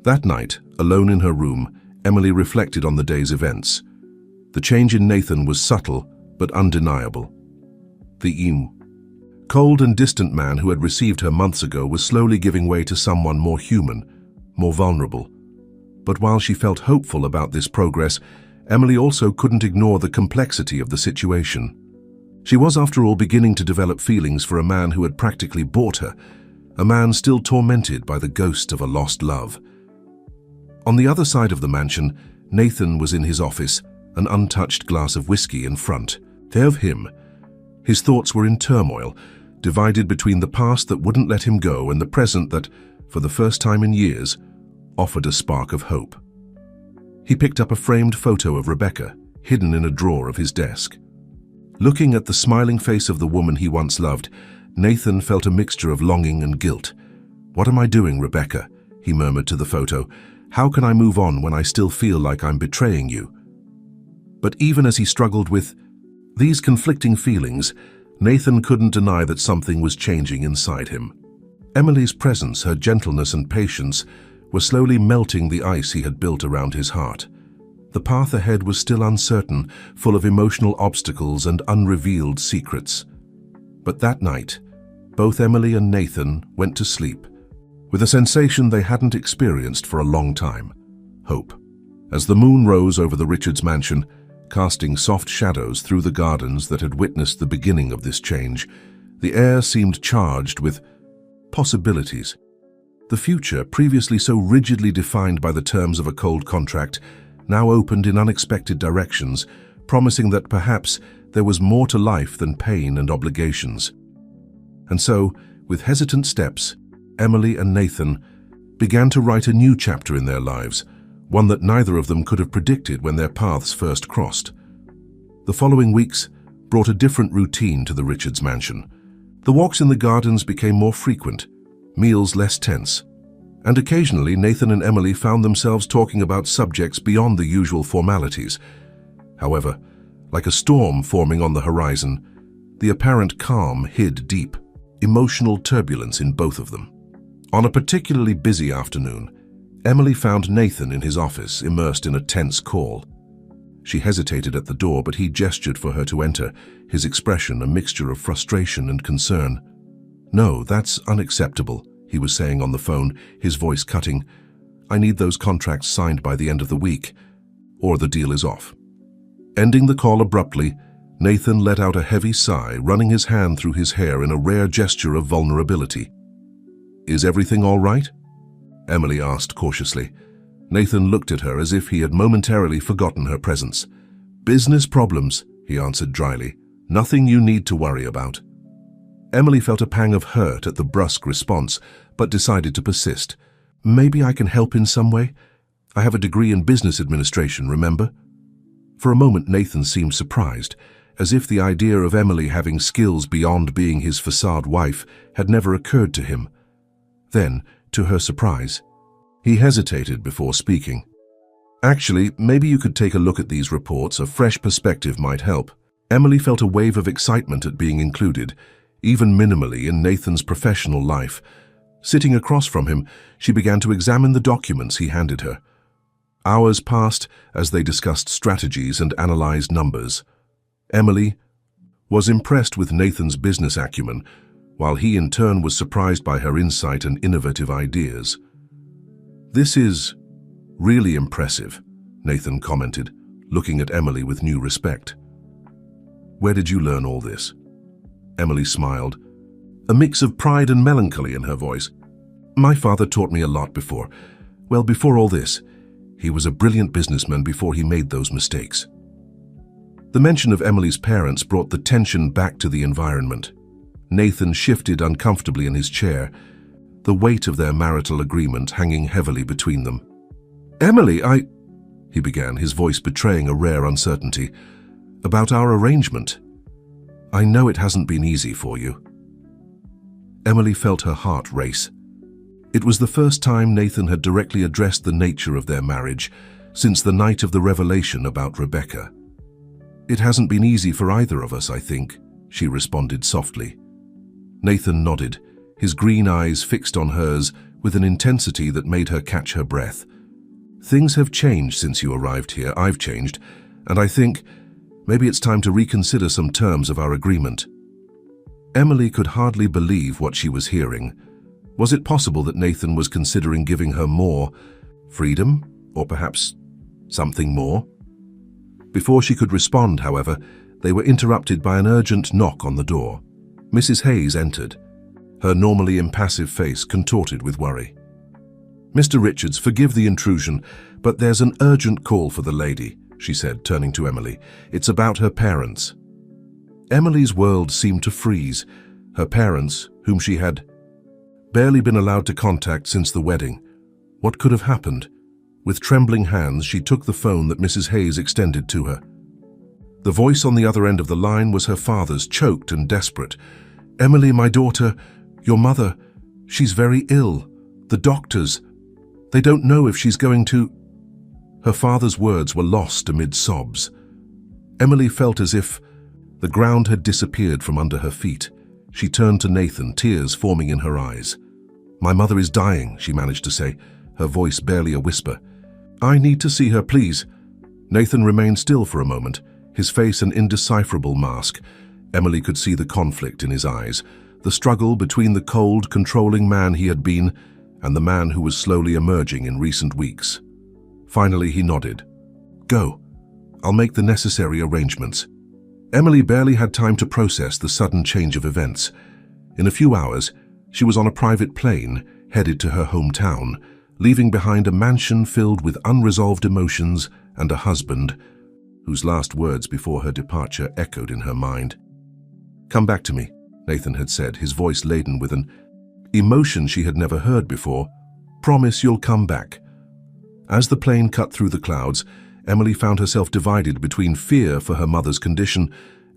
That night, alone in her room, Emily reflected on the day's events. The change in Nathan was subtle, but undeniable. The cold and distant man who had received her months ago was slowly giving way to someone more human, more vulnerable. But while she felt hopeful about this progress, Emily also couldn't ignore the complexity of the situation. She was, after all, beginning to develop feelings for a man who had practically bought her, a man still tormented by the ghost of a lost love. On the other side of the mansion, Nathan was in his office, an untouched glass of whiskey in front. Of him. His thoughts were in turmoil, divided between the past that wouldn't let him go and the present that, for the first time in years, offered a spark of hope. He picked up a framed photo of Rebecca, hidden in a drawer of his desk. Looking at the smiling face of the woman he once loved, Nathan felt a mixture of longing and guilt. "What am I doing, Rebecca?" he murmured to the photo. "How can I move on when I still feel like I'm betraying you?" But even as he struggled with these conflicting feelings, Nathan couldn't deny that something was changing inside him. Emily's presence, her gentleness and patience, were slowly melting the ice he had built around his heart. The path ahead was still uncertain, full of emotional obstacles and unrevealed secrets. But that night, both Emily and Nathan went to sleep, with a sensation they hadn't experienced for a long time: hope. As the moon rose over the Richards mansion, casting soft shadows through the gardens that had witnessed the beginning of this change, the air seemed charged with possibilities. The future, previously so rigidly defined by the terms of a cold contract, now opened in unexpected directions, promising that perhaps there was more to life than pain and obligations. And so, with hesitant steps, Emily and Nathan began to write a new chapter in their lives, one that neither of them could have predicted when their paths first crossed. The following weeks brought a different routine to the Richards mansion. The walks in the gardens became more frequent, meals less tense, and occasionally Nathan and Emily found themselves talking about subjects beyond the usual formalities. However, like a storm forming on the horizon, the apparent calm hid deep, emotional turbulence in both of them. On a particularly busy afternoon, Emily found Nathan in his office, immersed in a tense call. She hesitated at the door, but he gestured for her to enter, his expression a mixture of frustration and concern. "No, that's unacceptable," he was saying on the phone, his voice cutting. "I need those contracts signed by the end of the week, or the deal is off." Ending the call abruptly, Nathan let out a heavy sigh, running his hand through his hair in a rare gesture of vulnerability. "Is everything all right?" Emily asked cautiously. Nathan looked at her as if he had momentarily forgotten her presence. "Business problems," he answered dryly. "Nothing you need to worry about." Emily felt a pang of hurt at the brusque response, but decided to persist. "Maybe I can help in some way? I have a degree in business administration, remember?" For a moment Nathan seemed surprised, as if the idea of Emily having skills beyond being his facade wife had never occurred to him. Then, to her surprise, he hesitated before speaking. "Actually, maybe you could take a look at these reports. A fresh perspective might help." Emily felt a wave of excitement at being included, even minimally, in Nathan's professional life. Sitting across from him, she began to examine the documents he handed her. Hours passed as they discussed strategies and analyzed numbers. Emily was impressed with Nathan's business acumen, while he in turn was surprised by her insight and innovative ideas. "This is really impressive," Nathan commented, looking at Emily with new respect. "Where did you learn all this?" Emily smiled, a mix of pride and melancholy in her voice. "My father taught me a lot before. Well, before all this, he was a brilliant businessman before he made those mistakes." The mention of Emily's parents brought the tension back to the environment. Nathan shifted uncomfortably in his chair, the weight of their marital agreement hanging heavily between them. "Emily, he began, his voice betraying a rare uncertainty. "About our arrangement. I know it hasn't been easy for you." Emily felt her heart race. It was the first time Nathan had directly addressed the nature of their marriage since the night of the revelation about Rebecca. "It hasn't been easy for either of us, I think," she responded softly. Nathan nodded, his green eyes fixed on hers with an intensity that made her catch her breath. "Things have changed since you arrived here. I've changed, and I think maybe it's time to reconsider some terms of our agreement." Emily could hardly believe what she was hearing. Was it possible that Nathan was considering giving her more freedom, or perhaps something more? Before she could respond, however, they were interrupted by an urgent knock on the door. Mrs. Hayes entered, her normally impassive face contorted with worry. "Mr. Richards, forgive the intrusion, but there's an urgent call for the lady," she said, turning to Emily. "It's about her parents." Emily's world seemed to freeze. Her parents, whom she had barely been allowed to contact since the wedding. What could have happened? With trembling hands, she took the phone that Mrs. Hayes extended to her. The voice on the other end of the line was her father's, choked and desperate. "Emily, my daughter, your mother, she's very ill. The doctors, they don't know if she's going to—" Her father's words were lost amid sobs. Emily felt as if the ground had disappeared from under her feet. She turned to Nathan, tears forming in her eyes. "My mother is dying," she managed to say, her voice barely a whisper. "I need to see her, please." Nathan remained still for a moment, his face an indecipherable mask. Emily could see the conflict in his eyes, the struggle between the cold, controlling man he had been and the man who was slowly emerging in recent weeks. Finally, he nodded. "Go. I'll make the necessary arrangements." Emily barely had time to process the sudden change of events. In a few hours, she was on a private plane, headed to her hometown, leaving behind a mansion filled with unresolved emotions and a husband whose last words before her departure echoed in her mind. "Come back to me," Nathan had said, his voice laden with an emotion she had never heard before. "Promise you'll come back." As the plane cut through the clouds, Emily found herself divided between fear for her mother's condition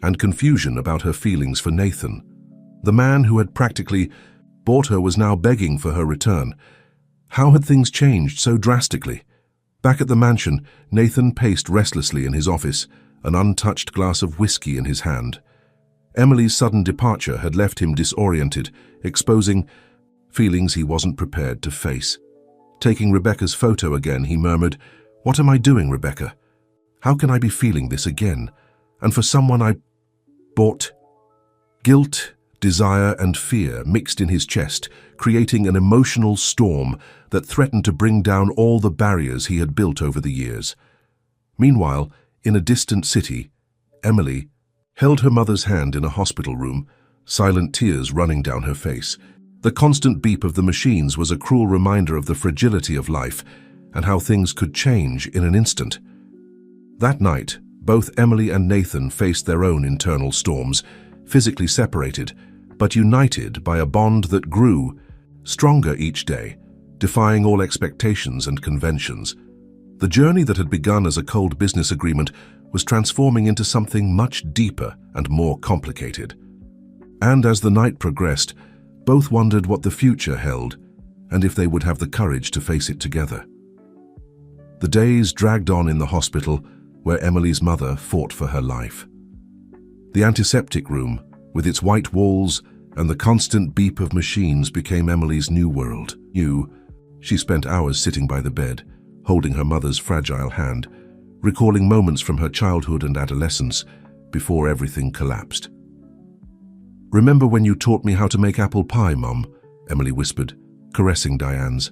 and confusion about her feelings for Nathan. The man who had practically bought her was now begging for her return. How had things changed so drastically? Back at the mansion, Nathan paced restlessly in his office, an untouched glass of whiskey in his hand. Emily's sudden departure had left him disoriented, exposing feelings he wasn't prepared to face. Taking Rebecca's photo again, he murmured, "What am I doing, Rebecca? How can I be feeling this again? And for someone I bought?" Guilt, desire, and fear mixed in his chest, creating an emotional storm that threatened to bring down all the barriers he had built over the years. Meanwhile, in a distant city, Emily held her mother's hand in a hospital room, silent tears running down her face. The constant beep of the machines was a cruel reminder of the fragility of life and how things could change in an instant. That night, both Emily and Nathan faced their own internal storms, physically separated, but united by a bond that grew stronger each day, defying all expectations and conventions. The journey that had begun as a cold business agreement was transforming into something much deeper and more complicated. And as the night progressed, both wondered what the future held and if they would have the courage to face it together. The days dragged on in the hospital where Emily's mother fought for her life. The antiseptic room, with its white walls and the constant beep of machines, became Emily's new world. She spent hours sitting by the bed, holding her mother's fragile hand, recalling moments from her childhood and adolescence before everything collapsed. "Remember when you taught me how to make apple pie, Mum?" Emily whispered, caressing Diane's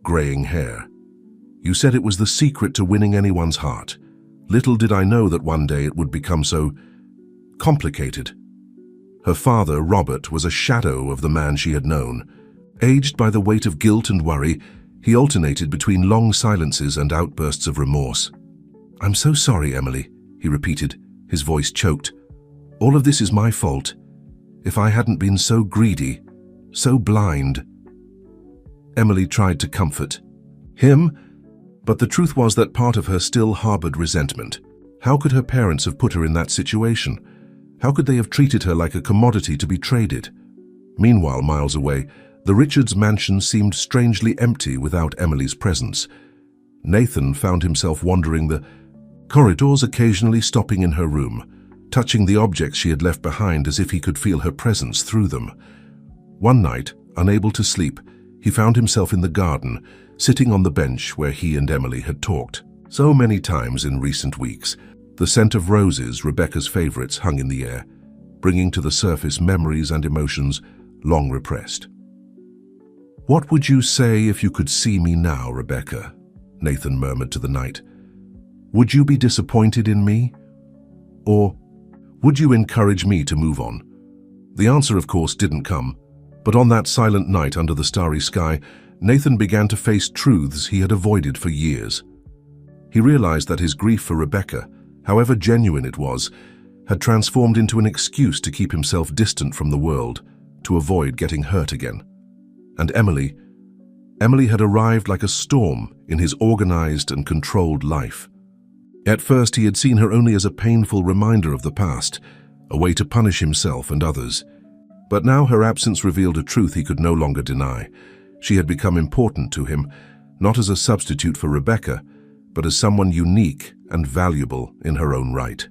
graying hair. "You said it was the secret to winning anyone's heart. Little did I know that one day it would become so complicated." Her father, Robert, was a shadow of the man she had known. Aged by the weight of guilt and worry, he alternated between long silences and outbursts of remorse. "I'm so sorry, Emily," he repeated, his voice choked. "All of this is my fault. If I hadn't been so greedy, so blind." Emily tried to comfort him, but the truth was that part of her still harbored resentment. How could her parents have put her in that situation? How could they have treated her like a commodity to be traded? Meanwhile, miles away, the Richards' mansion seemed strangely empty without Emily's presence. Nathan found himself wandering the corridors, occasionally stopping in her room, touching the objects she had left behind as if he could feel her presence through them. One night, unable to sleep, he found himself in the garden, sitting on the bench where he and Emily had talked so many times in recent weeks. The scent of roses, Rebecca's favorites, hung in the air, bringing to the surface memories and emotions long repressed. "What would you say if you could see me now, Rebecca?" Nathan murmured to the night. "Would you be disappointed in me? Or would you encourage me to move on?" The answer, of course, didn't come, but on that silent night under the starry sky, Nathan began to face truths he had avoided for years. He realized that his grief for Rebecca, however genuine it was, had transformed into an excuse to keep himself distant from the world, to avoid getting hurt again. And Emily had arrived like a storm in his organized and controlled life. At first, he had seen her only as a painful reminder of the past, a way to punish himself and others. But now her absence revealed a truth he could no longer deny. She had become important to him, not as a substitute for Rebecca, but as someone unique and valuable in her own right.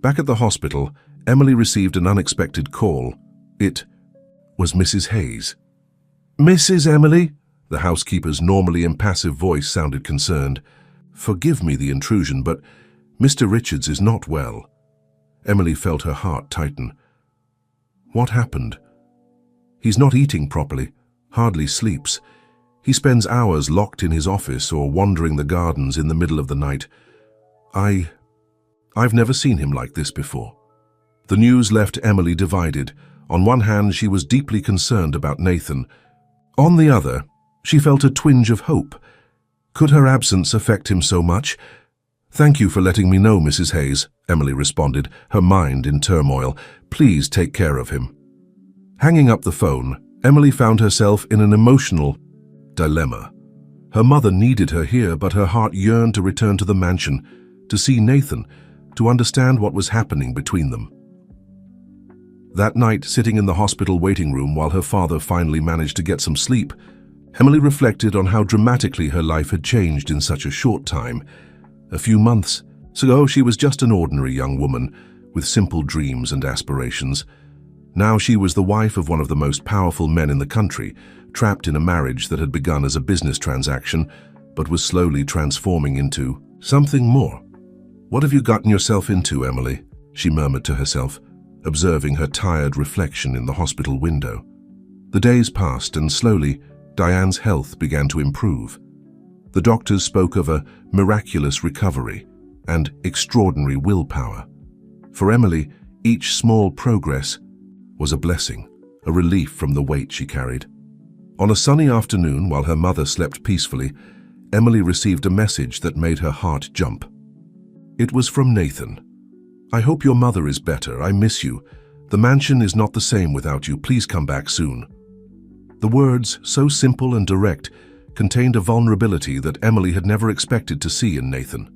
Back at the hospital, Emily received an unexpected call. It was Mrs. Hayes. "Mrs. Emily?" The housekeeper's normally impassive voice sounded concerned. "Forgive me the intrusion, but Mr. Richards is not well." Emily felt her heart tighten. "What happened?" "He's not eating properly, hardly sleeps. He spends hours locked in his office or wandering the gardens in the middle of the night. I've never seen him like this before." The news left Emily divided. On one hand, she was deeply concerned about Nathan. On the other, she felt a twinge of hope. Could her absence affect him so much? "Thank you for letting me know, Mrs. Hayes," Emily responded, her mind in turmoil. "Please take care of him." Hanging up the phone, Emily found herself in an emotional dilemma. Her mother needed her here, but her heart yearned to return to the mansion, to see Nathan, to understand what was happening between them. That night, sitting in the hospital waiting room while her father finally managed to get some sleep, Emily reflected on how dramatically her life had changed in such a short time. A few months ago, she was just an ordinary young woman with simple dreams and aspirations. Now she was the wife of one of the most powerful men in the country, trapped in a marriage that had begun as a business transaction, but was slowly transforming into something more. "What have you gotten yourself into, Emily?" she murmured to herself, observing her tired reflection in the hospital window. The days passed, and slowly, Diane's health began to improve. The doctors spoke of a miraculous recovery and extraordinary willpower. For Emily, each small progress was a blessing, a relief from the weight she carried. On a sunny afternoon, while her mother slept peacefully, Emily received a message that made her heart jump. It was from Nathan. "I hope your mother is better. I miss you. The mansion is not the same without you. Please come back soon." The words, so simple and direct, contained a vulnerability that Emily had never expected to see in Nathan.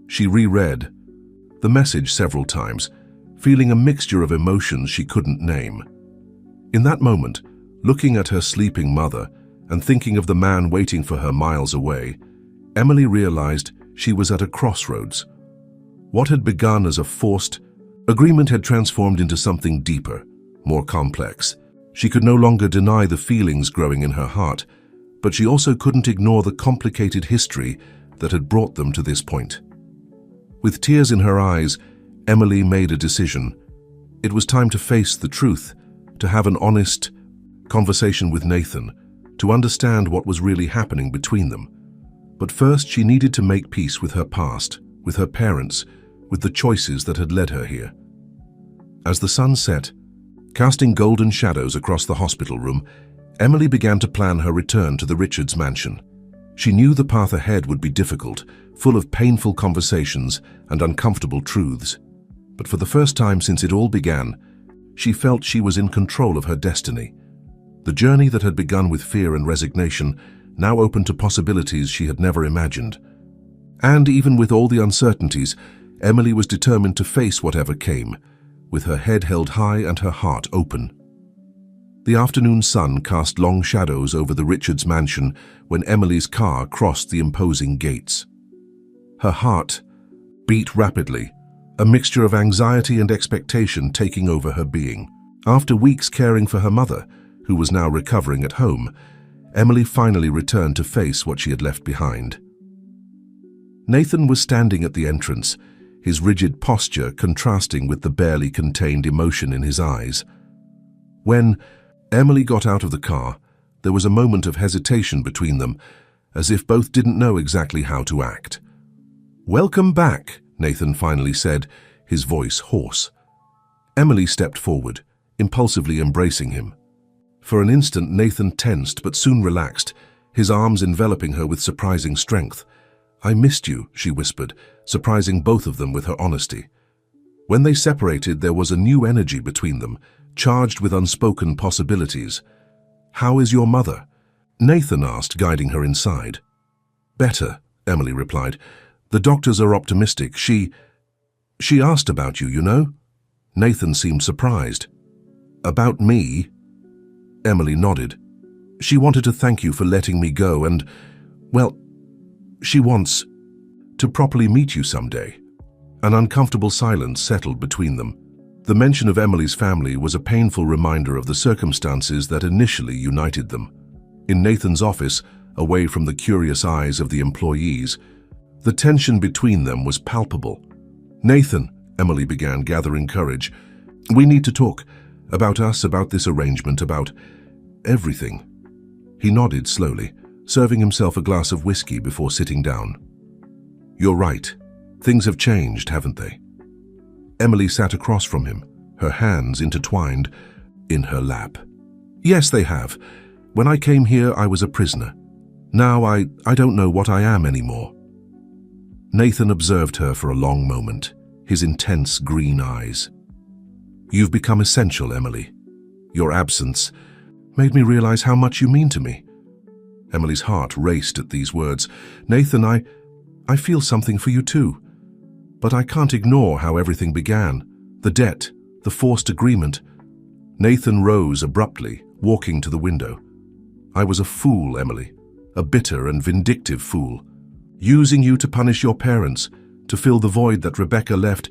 She reread the message several times, feeling a mixture of emotions she couldn't name. In that moment, looking at her sleeping mother and thinking of the man waiting for her miles away, Emily realized she was at a crossroads. What had begun as a forced agreement had transformed into something deeper, more complex. She could no longer deny the feelings growing in her heart, but she also couldn't ignore the complicated history that had brought them to this point. With tears in her eyes, Emily made a decision. It was time to face the truth, to have an honest conversation with Nathan, to understand what was really happening between them. But first, she needed to make peace with her past, with her parents, with the choices that had led her here. As the sun set, casting golden shadows across the hospital room, Emily began to plan her return to the Richards mansion. She knew the path ahead would be difficult, full of painful conversations and uncomfortable truths. But for the first time since it all began, she felt she was in control of her destiny. The journey that had begun with fear and resignation now opened to possibilities she had never imagined. And even with all the uncertainties, Emily was determined to face whatever came, with her head held high and her heart open. The afternoon sun cast long shadows over the Richards mansion when Emily's car crossed the imposing gates. Her heart beat rapidly, a mixture of anxiety and expectation taking over her being. After weeks caring for her mother, who was now recovering at home, Emily finally returned to face what she had left behind. Nathan was standing at the entrance, his rigid posture contrasting with the barely contained emotion in his eyes. When Emily got out of the car, there was a moment of hesitation between them, as if both didn't know exactly how to act. "Welcome back," Nathan finally said, his voice hoarse. Emily stepped forward, impulsively embracing him. For an instant, Nathan tensed but soon relaxed, his arms enveloping her with surprising strength. "I missed you," she whispered, surprising both of them with her honesty. When they separated, there was a new energy between them, charged with unspoken possibilities. "How is your mother?" Nathan asked, guiding her inside. "Better," Emily replied. "The doctors are optimistic. She asked about you, you know?" Nathan seemed surprised. "About me?" Emily nodded. "She wanted to thank you for letting me go and, well, she wants to properly meet you someday." An uncomfortable silence settled between them. The mention of Emily's family was a painful reminder of the circumstances that initially united them. In Nathan's office, away from the curious eyes of the employees, the tension between them was palpable. "Nathan," Emily began, gathering courage, "we need to talk. About us, about this arrangement, about everything." He nodded slowly, serving himself a glass of whiskey before sitting down. "You're right. Things have changed, haven't they?" Emily sat across from him, her hands intertwined in her lap. "Yes, they have. When I came here, I was a prisoner. Now I don't know what I am anymore." Nathan observed her for a long moment, his intense green eyes. "You've become essential, Emily. Your absence made me realize how much you mean to me." Emily's heart raced at these words. "Nathan, I feel something for you too. But I can't ignore how everything began. The debt, the forced agreement." Nathan rose abruptly, walking to the window. "I was a fool, Emily, a bitter and vindictive fool. Using you to punish your parents, to fill the void that Rebecca left.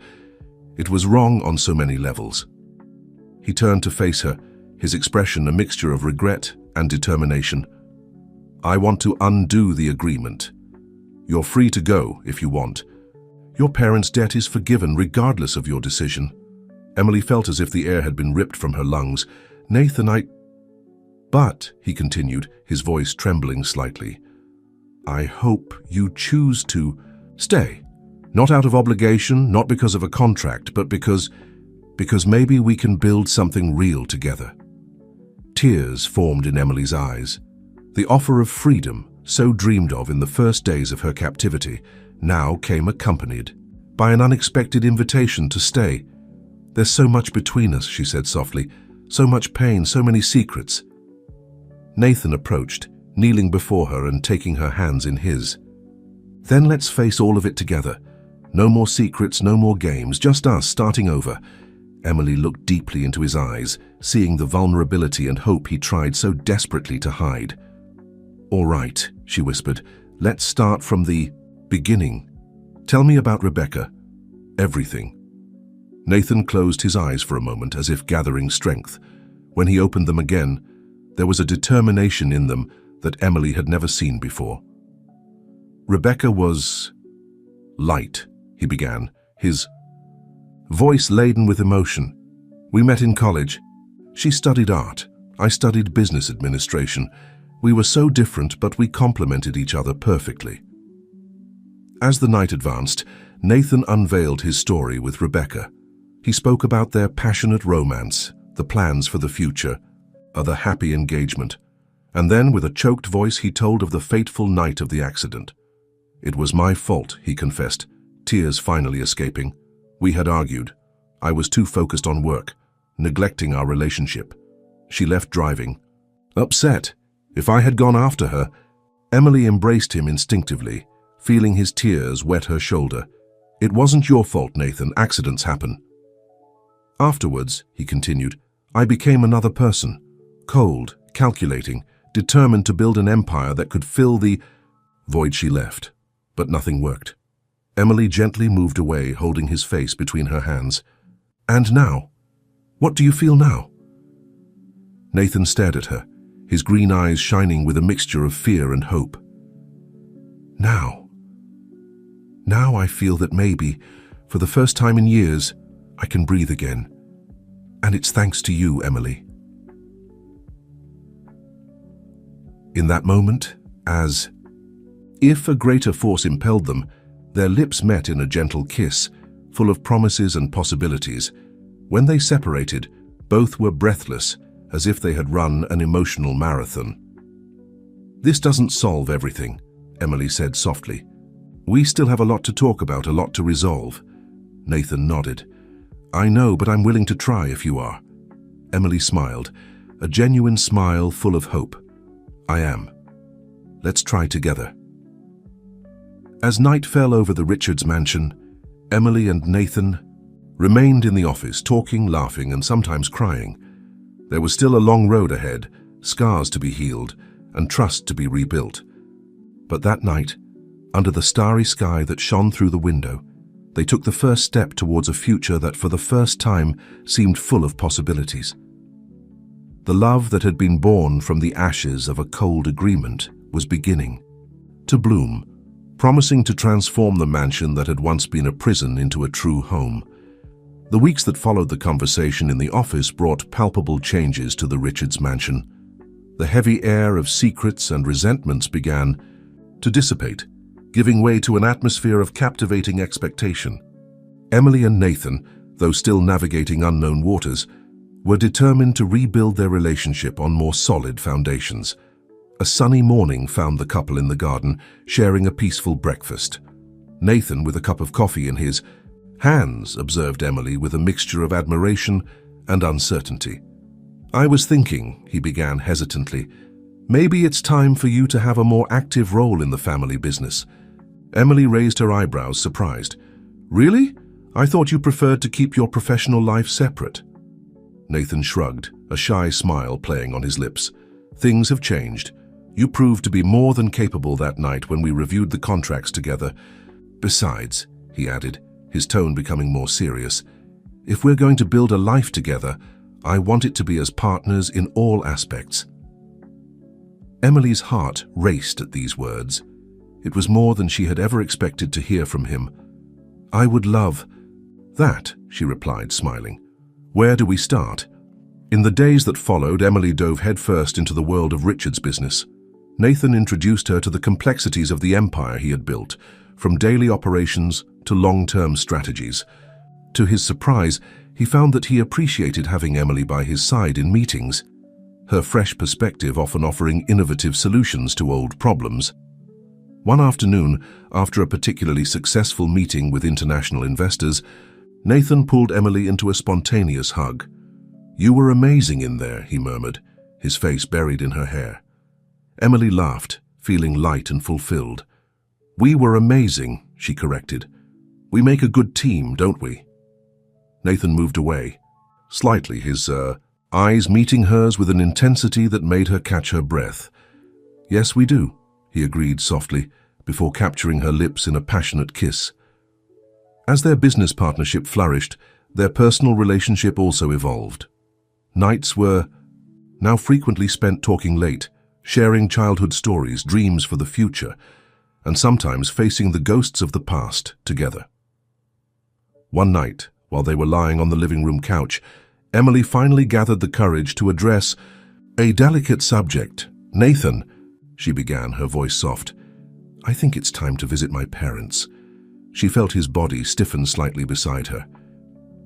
It was wrong on so many levels." He turned to face her, his expression a mixture of regret and determination. "I want to undo the agreement. You're free to go if you want. Your parents' debt is forgiven regardless of your decision." Emily felt as if the air had been ripped from her lungs. "Nathan, But," he continued, his voice trembling slightly, "I hope you choose to stay. Not out of obligation, not because of a contract, but because maybe we can build something real together." Tears formed in Emily's eyes. The offer of freedom, so dreamed of in the first days of her captivity, now came accompanied by an unexpected invitation to stay. "There's so much between us," she said softly, "so much pain, so many secrets." Nathan approached, kneeling before her and taking her hands in his. "Then let's face all of it together. No more secrets, no more games, just us starting over." Emily looked deeply into his eyes, seeing the vulnerability and hope he tried so desperately to hide. "All right," she whispered, "let's start from the beginning. Tell me about Rebecca." everything. Nathan closed his eyes for a moment as if gathering strength. When he opened them again, there was a determination in them that Emily had never seen before. Rebecca was light, he began, his voice laden with emotion. We met in college. She studied art. I studied business administration. We were so different, but we complemented each other perfectly. As the night advanced, Nathan unveiled his story with Rebecca. He spoke about their passionate romance, the plans for the future, the happy engagement. And then, with a choked voice, he told of the fateful night of the accident. It was my fault, he confessed, tears finally escaping. We had argued. I was too focused on work, neglecting our relationship. She left driving. Upset. If I had gone after her, Emily embraced him instinctively, feeling his tears wet her shoulder. It wasn't your fault, Nathan. Accidents happen. Afterwards, he continued, I became another person. Cold, calculating, determined to build an empire that could fill the void she left. But nothing worked. Emily gently moved away, holding his face between her hands. And now? What do you feel now? Nathan stared at her, his green eyes shining with a mixture of fear and hope. Now I feel that maybe, for the first time in years, I can breathe again. And it's thanks to you, Emily. In that moment, as if a greater force impelled them, their lips met in a gentle kiss, full of promises and possibilities. When they separated, both were breathless, as if they had run an emotional marathon. This doesn't solve everything, Emily said softly. We still have a lot to talk about, a lot to resolve. Nathan nodded. I know, but I'm willing to try if you are. Emily smiled, a genuine smile full of hope. I am. Let's try together. As night fell over the Richards mansion, Emily and Nathan remained in the office, talking, laughing, and sometimes crying. There was still a long road ahead, scars to be healed, and trust to be rebuilt. But that night, under the starry sky that shone through the window, they took the first step towards a future that for the first time seemed full of possibilities. The love that had been born from the ashes of a cold agreement was beginning to bloom, promising to transform the mansion that had once been a prison into a true home. The weeks that followed the conversation in the office brought palpable changes to the Richards mansion. The heavy air of secrets and resentments began to dissipate, giving way to an atmosphere of captivating expectation. Emily and Nathan, though still navigating unknown waters, were determined to rebuild their relationship on more solid foundations. A sunny morning found the couple in the garden, sharing a peaceful breakfast. Nathan, with a cup of coffee in his hands, observed Emily with a mixture of admiration and uncertainty. I was thinking, he began hesitantly, maybe it's time for you to have a more active role in the family business. Emily raised her eyebrows, surprised. Really? I thought you preferred to keep your professional life separate. Nathan shrugged, a shy smile playing on his lips. Things have changed. You proved to be more than capable that night when we reviewed the contracts together. Besides, he added, his tone becoming more serious, if we're going to build a life together, I want it to be as partners in all aspects. Emily's heart raced at these words. It was more than she had ever expected to hear from him. I would love that, she replied, smiling. Where do we start? In the days that followed, Emily dove headfirst into the world of Richard's business. Nathan introduced her to the complexities of the empire he had built, from daily operations to long-term strategies. To his surprise, he found that he appreciated having Emily by his side in meetings, her fresh perspective often offering innovative solutions to old problems. One afternoon, after a particularly successful meeting with international investors, Nathan pulled Emily into a spontaneous hug. You were amazing in there, he murmured, his face buried in her hair. Emily laughed, feeling light and fulfilled. We were amazing, she corrected. We make a good team, don't we? Nathan moved away, slightly, his eyes meeting hers with an intensity that made her catch her breath. Yes, we do, he agreed softly, before capturing her lips in a passionate kiss. As their business partnership flourished, their personal relationship also evolved. Nights were now frequently spent talking late, sharing childhood stories, dreams for the future, and sometimes facing the ghosts of the past together. One night, while they were lying on the living room couch, Emily finally gathered the courage to address a delicate subject. "Nathan," she began, her voice soft, "I think it's time to visit my parents." She felt his body stiffen slightly beside her.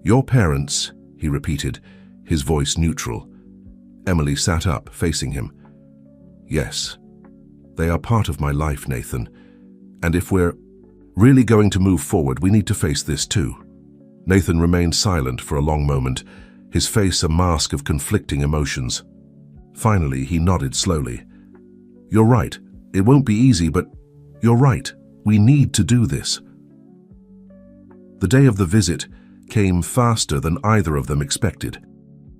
"Your parents," he repeated, his voice neutral. Emily sat up, facing him. "Yes, they are part of my life, Nathan. And if we're really going to move forward, we need to face this too." Nathan remained silent for a long moment, his face a mask of conflicting emotions. Finally, he nodded slowly. "You're right. It won't be easy, but you're right. We need to do this." The day of the visit came faster than either of them expected.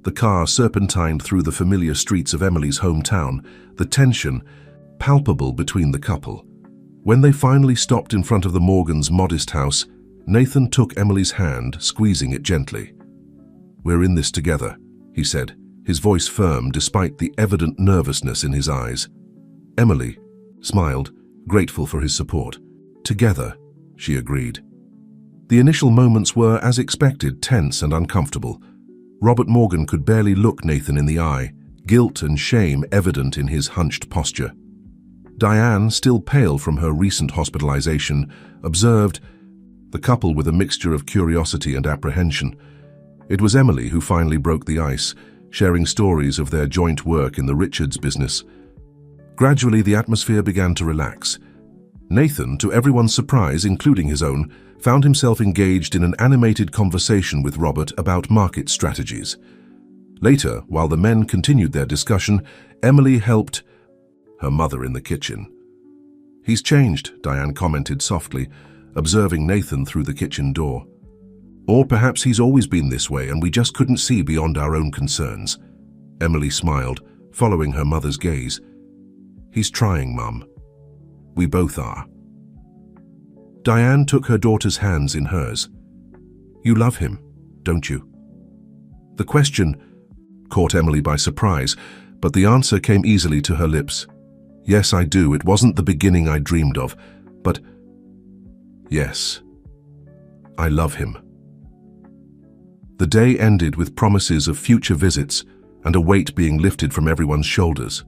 The car serpentined through the familiar streets of Emily's hometown, the tension palpable between the couple. When they finally stopped in front of the Morgans' modest house, Nathan took Emily's hand, squeezing it gently. "We're in this together," he said, his voice firm despite the evident nervousness in his eyes. Emily smiled, grateful for his support. "Together," she agreed. The initial moments were, as expected, tense and uncomfortable. Robert Morgan could barely look Nathan in the eye, guilt and shame evident in his hunched posture. Diane, still pale from her recent hospitalization, observed the couple with a mixture of curiosity and apprehension. It was Emily who finally broke the ice, sharing stories of their joint work in the Richards business. Gradually, the atmosphere began to relax. Nathan, to everyone's surprise, including his own, found himself engaged in an animated conversation with Robert about market strategies. Later, while the men continued their discussion, Emily helped her mother in the kitchen. "He's changed," Diane commented softly, observing Nathan through the kitchen door. "Or perhaps he's always been this way and we just couldn't see beyond our own concerns." Emily smiled, following her mother's gaze. "He's trying, Mum. We both are." Diane took her daughter's hands in hers. "You love him, don't you?" The question caught Emily by surprise, but the answer came easily to her lips. "Yes, I do. It wasn't the beginning I dreamed of, but yes, I love him." The day ended with promises of future visits and a weight being lifted from everyone's shoulders.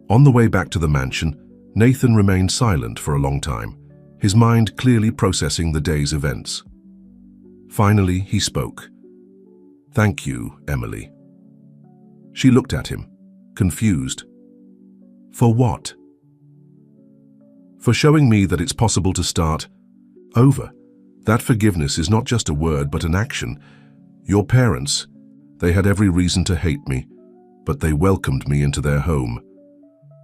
On the way back to the mansion, Nathan remained silent for a long time, his mind clearly processing the day's events. Finally, he spoke. "Thank you, Emily." She looked at him, confused. "For what?" "For showing me that it's possible to start over. That forgiveness is not just a word, but an action. Your parents, they had every reason to hate me, but they welcomed me into their home."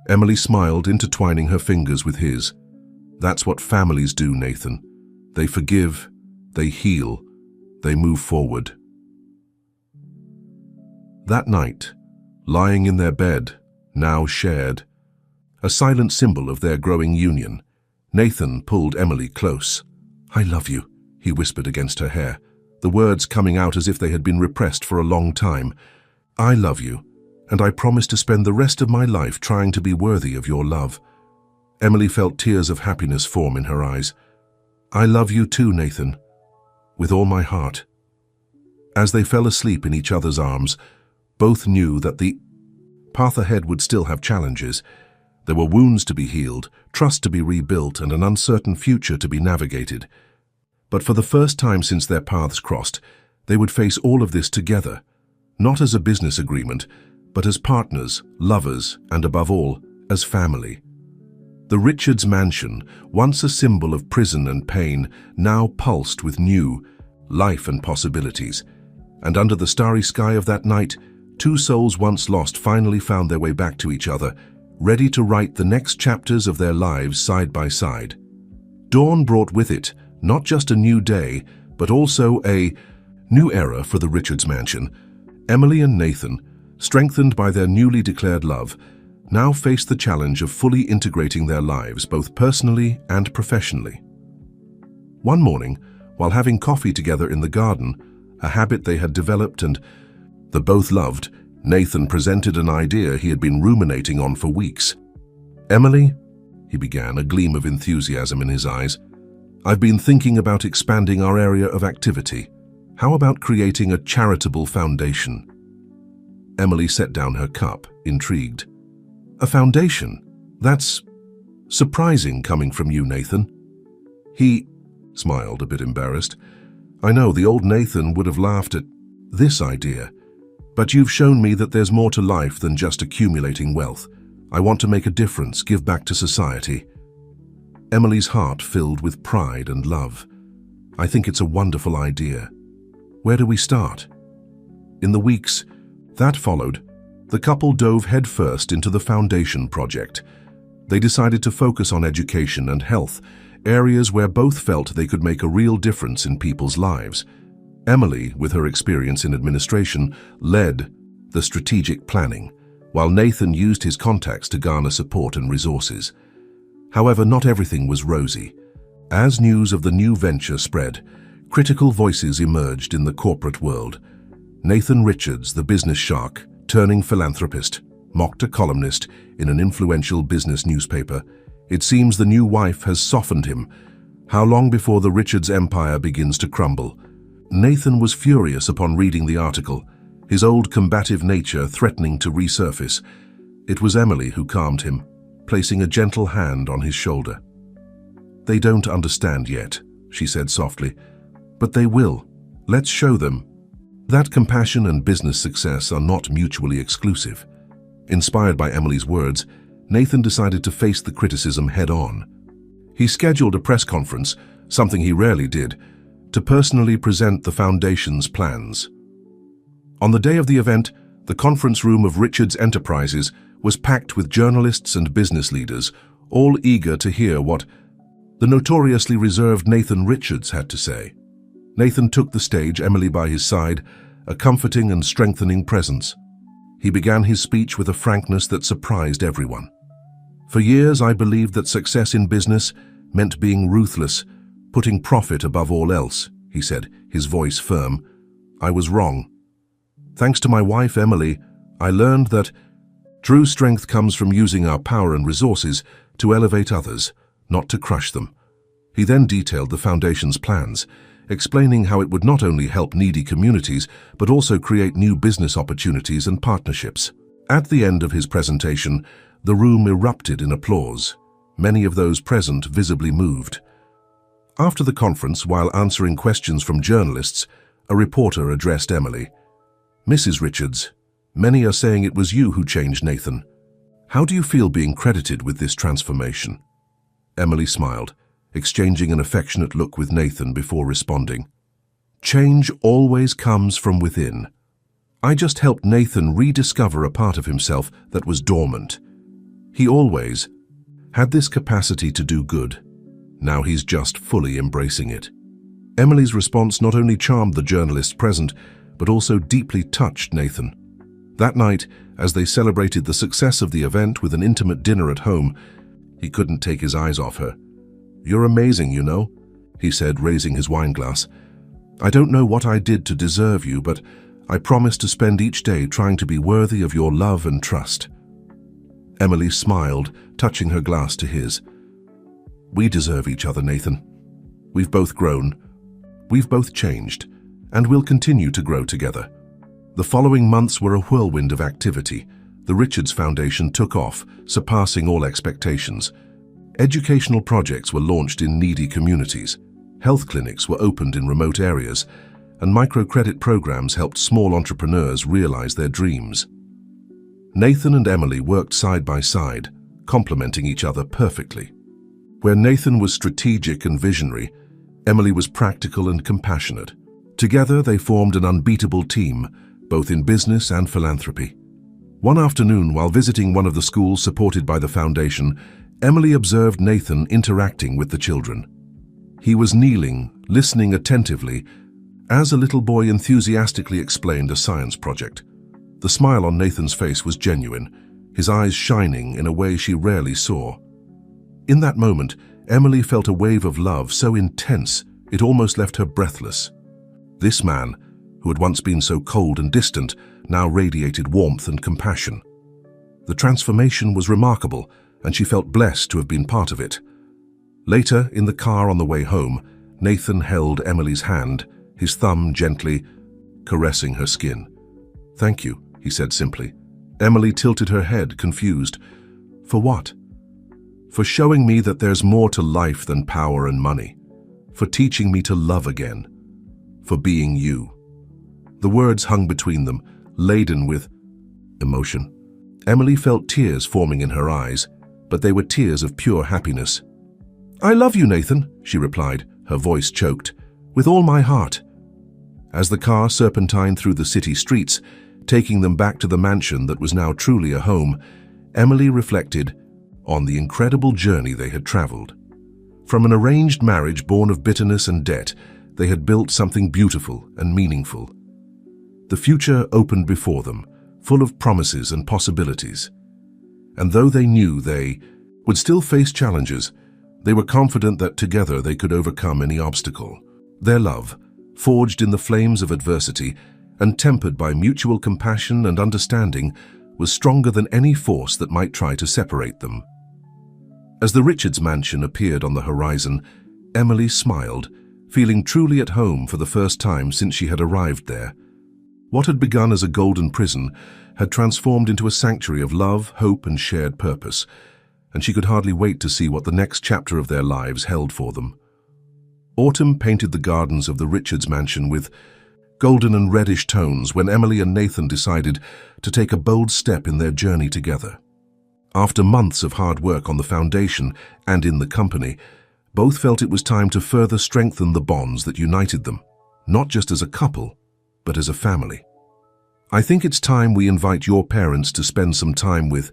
Emily smiled, intertwining her fingers with his. "That's what families do, Nathan. They forgive, they heal, they move forward." That night, lying in their bed, now shared, a silent symbol of their growing union, Nathan pulled Emily close. "I love you," he whispered against her hair, the words coming out as if they had been repressed for a long time. "I love you, and I promise to spend the rest of my life trying to be worthy of your love." Emily felt tears of happiness form in her eyes. "I love you too, Nathan, with all my heart." As they fell asleep in each other's arms, both knew that the path ahead would still have challenges. There were wounds to be healed, trust to be rebuilt, and an uncertain future to be navigated. But for the first time since their paths crossed, they would face all of this together, not as a business agreement, but as partners, lovers, and above all, as family. The Richards mansion, once a symbol of prison and pain, now pulsed with new life and possibilities. And under the starry sky of that night, two souls once lost finally found their way back to each other, ready to write the next chapters of their lives side by side. Dawn brought with it not just a new day, but also a new era for the Richards mansion. Emily and Nathan, strengthened by their newly declared love, now faced the challenge of fully integrating their lives both personally and professionally. One morning, while having coffee together in the garden, a habit they had developed and they both loved. Nathan presented an idea he had been ruminating on for weeks. "Emily," he began, a gleam of enthusiasm in his eyes, "I've been thinking about expanding our area of activity. How about creating a charitable foundation?" Emily set down her cup, intrigued. "A foundation? That's surprising coming from you, Nathan." He smiled, a bit embarrassed. "I know the old Nathan would have laughed at this idea, but you've shown me that there's more to life than just accumulating wealth. I want to make a difference, give back to society." Emily's heart filled with pride and love. "I think it's a wonderful idea. Where do we start?" In the weeks that followed, the couple dove headfirst into the foundation project. They decided to focus on education and health, areas where both felt they could make a real difference in people's lives. Emily, with her experience in administration, led the strategic planning, while Nathan used his contacts to garner support and resources. However, not everything was rosy. As news of the new venture spread, critical voices emerged in the corporate world. Nathan Richards, the business shark, turning philanthropist, mocked a columnist in an influential business newspaper. It seems the new wife has softened him. How long before the Richards empire begins to crumble? Nathan was furious upon reading the article, his old combative nature threatening to resurface. It was Emily who calmed him, placing a gentle hand on his shoulder. "They don't understand yet," she said softly, "but they will. Let's show them that compassion and business success are not mutually exclusive." Inspired by Emily's words, Nathan decided to face the criticism head-on. He scheduled a press conference, something he rarely did, to personally present the foundation's plans. On the day of the event, the conference room of Richards Enterprises was packed with journalists and business leaders, all eager to hear what the notoriously reserved Nathan Richards had to say. Nathan took the stage, Emily by his side, a comforting and strengthening presence. He began his speech with a frankness that surprised everyone. "For years, I believed that success in business meant being ruthless, putting profit above all else," he said, his voice firm. "I was wrong. Thanks to my wife, Emily, I learned that true strength comes from using our power and resources to elevate others, not to crush them." He then detailed the foundation's plans, explaining how it would not only help needy communities, but also create new business opportunities and partnerships. At the end of his presentation, the room erupted in applause, many of those present visibly moved. After the conference, while answering questions from journalists, a reporter addressed Emily. "Mrs. Richards, many are saying it was you who changed Nathan. How do you feel being credited with this transformation?" Emily smiled, exchanging an affectionate look with Nathan before responding. "Change always comes from within. I just helped Nathan rediscover a part of himself that was dormant. He always had this capacity to do good. Now he's just fully embracing it." Emily's response not only charmed the journalists present, but also deeply touched Nathan. That night, as they celebrated the success of the event with an intimate dinner at home, he couldn't take his eyes off her. "You're amazing, you know," he said, raising his wineglass. "I don't know what I did to deserve you, but I promise to spend each day trying to be worthy of your love and trust." Emily smiled, touching her glass to his. "We deserve each other, Nathan. We've both grown. We've both changed, and we'll continue to grow together." The following months were a whirlwind of activity. The Richards Foundation took off, surpassing all expectations. Educational projects were launched in needy communities. Health clinics were opened in remote areas, and microcredit programs helped small entrepreneurs realize their dreams. Nathan and Emily worked side by side, complementing each other perfectly. Where Nathan was strategic and visionary, Emily was practical and compassionate. Together, they formed an unbeatable team, both in business and philanthropy. One afternoon, while visiting one of the schools supported by the foundation, Emily observed Nathan interacting with the children. He was kneeling, listening attentively, as a little boy enthusiastically explained a science project. The smile on Nathan's face was genuine, his eyes shining in a way she rarely saw. In that moment, Emily felt a wave of love so intense It almost left her breathless. This man, who had once been so cold and distant, now radiated warmth and compassion. The transformation was remarkable, and she felt blessed to have been part of it. Later, in the car on the way home, Nathan held Emily's hand, his thumb gently caressing her skin. "Thank you," he said simply. Emily tilted her head, confused. "For what?" "For showing me that there's more to life than power and money. For teaching me to love again. For being you." The words hung between them, laden with emotion. Emily felt tears forming in her eyes, but they were tears of pure happiness. "I love you, Nathan," she replied, her voice choked. "With all my heart." As the car serpentined through the city streets, taking them back to the mansion that was now truly a home, Emily reflected on the incredible journey they had traveled. From an arranged marriage born of bitterness and debt, they had built something beautiful and meaningful. The future opened before them, full of promises and possibilities. And though they knew they would still face challenges, they were confident that together they could overcome any obstacle. Their love, forged in the flames of adversity and tempered by mutual compassion and understanding, was stronger than any force that might try to separate them. As the Richards mansion appeared on the horizon, Emily smiled, feeling truly at home for the first time since she had arrived there. What had begun as a golden prison had transformed into a sanctuary of love, hope, and shared purpose, and she could hardly wait to see what the next chapter of their lives held for them. Autumn painted the gardens of the Richards mansion with golden and reddish tones when Emily and Nathan decided to take a bold step in their journey together. After months of hard work on the foundation and in the company, both felt it was time to further strengthen the bonds that united them, not just as a couple, but as a family. "I think it's time we invite your parents to spend some time with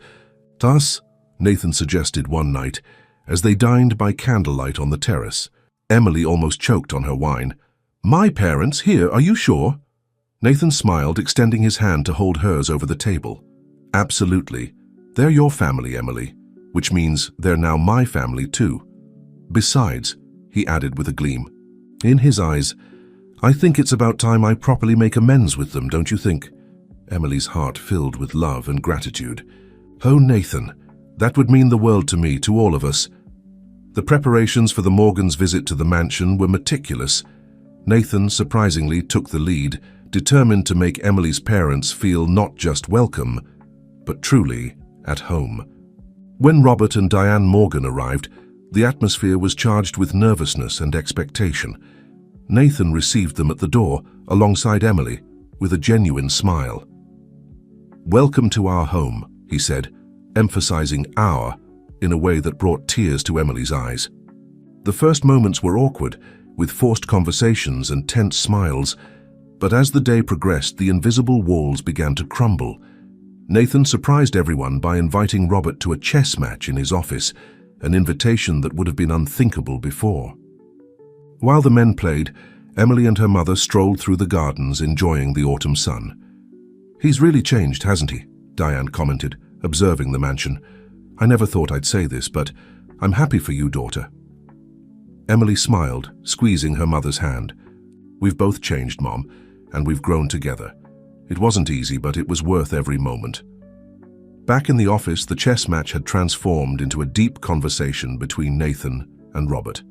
us," Nathan suggested one night, as they dined by candlelight on the terrace. Emily almost choked on her wine. "My parents? Here, are you sure?" Nathan smiled, extending his hand to hold hers over the table. "Absolutely. They're your family, Emily, which means they're now my family too. Besides," he added with a gleam, in his eyes, "I think it's about time I properly make amends with them, don't you think?" Emily's heart filled with love and gratitude. "Oh, Nathan, that would mean the world to me, to all of us." The preparations for the Morgans' visit to the mansion were meticulous. Nathan surprisingly took the lead, determined to make Emily's parents feel not just welcome, but truly at home. When Robert and Diane Morgan arrived, the atmosphere was charged with nervousness and expectation. Nathan received them at the door, alongside Emily, with a genuine smile. "Welcome to our home," he said, emphasizing "our" in a way that brought tears to Emily's eyes. The first moments were awkward, with forced conversations and tense smiles, but as the day progressed, the invisible walls began to crumble. Nathan surprised everyone by inviting Robert to a chess match in his office, an invitation that would have been unthinkable before. While the men played, Emily and her mother strolled through the gardens, enjoying the autumn sun. "He's really changed, hasn't he?" Diane commented, observing the mansion. "I never thought I'd say this, but I'm happy for you, daughter." Emily smiled, squeezing her mother's hand. "We've both changed, Mom, and we've grown together. It wasn't easy, but it was worth every moment." Back in the office, the chess match had transformed into a deep conversation between Nathan and Robert.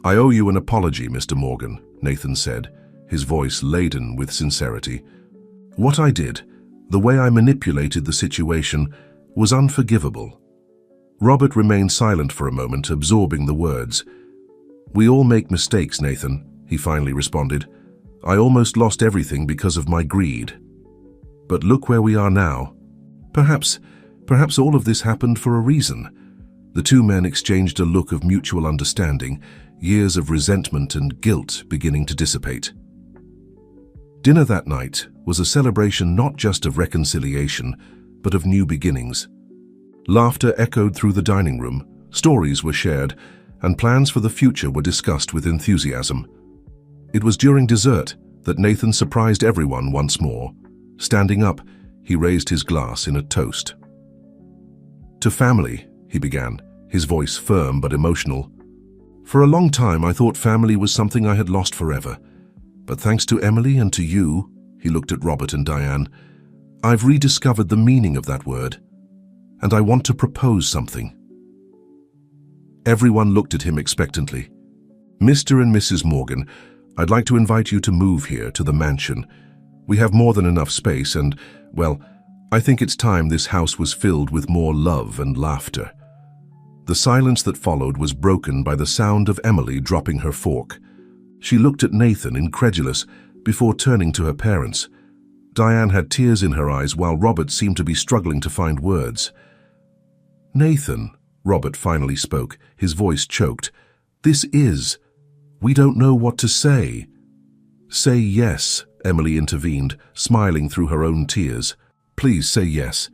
"I owe you an apology, Mr. Morgan," Nathan said, his voice laden with sincerity. "What I did, the way I manipulated the situation, was unforgivable." Robert remained silent for a moment, absorbing the words. "We all make mistakes, Nathan," he finally responded. "I almost lost everything because of my greed. But look where we are now. Perhaps all of this happened for a reason." The two men exchanged a look of mutual understanding, years of resentment and guilt beginning to dissipate. Dinner that night was a celebration not just of reconciliation, but of new beginnings. Laughter echoed through the dining room, stories were shared, and plans for the future were discussed with enthusiasm. It was during dessert that Nathan surprised everyone once more. Standing up, he raised his glass in a toast. "To family," he began, his voice firm but emotional. For a long time, I thought family was something I had lost forever. But thanks to Emily and to you," he looked at Robert and Diane, "I've rediscovered the meaning of that word. And I want to propose something." Everyone looked at him expectantly. "Mr. and Mrs. Morgan, I'd like to invite you to move here to the mansion. We have more than enough space and, well, I think it's time this house was filled with more love and laughter." The silence that followed was broken by the sound of Emily dropping her fork. She looked at Nathan, incredulous, before turning to her parents. Diane had tears in her eyes while Robert seemed to be struggling to find words. "Nathan," Robert finally spoke, his voice choked, we don't know what to say." "Say yes," Emily intervened, smiling through her own tears. "Please say yes."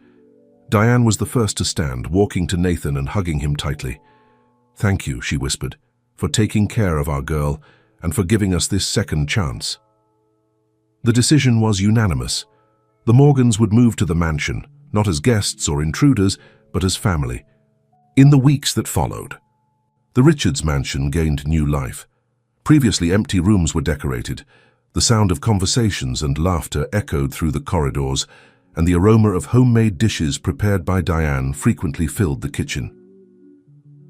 Diane was the first to stand, walking to Nathan and hugging him tightly. "Thank you," she whispered, "for taking care of our girl and for giving us this second chance." The decision was unanimous. The Morgans would move to the mansion, not as guests or intruders, but as family. In the weeks that followed, the Richards mansion gained new life. Previously empty rooms were decorated. The sound of conversations and laughter echoed through the corridors, and the aroma of homemade dishes prepared by Diane frequently filled the kitchen.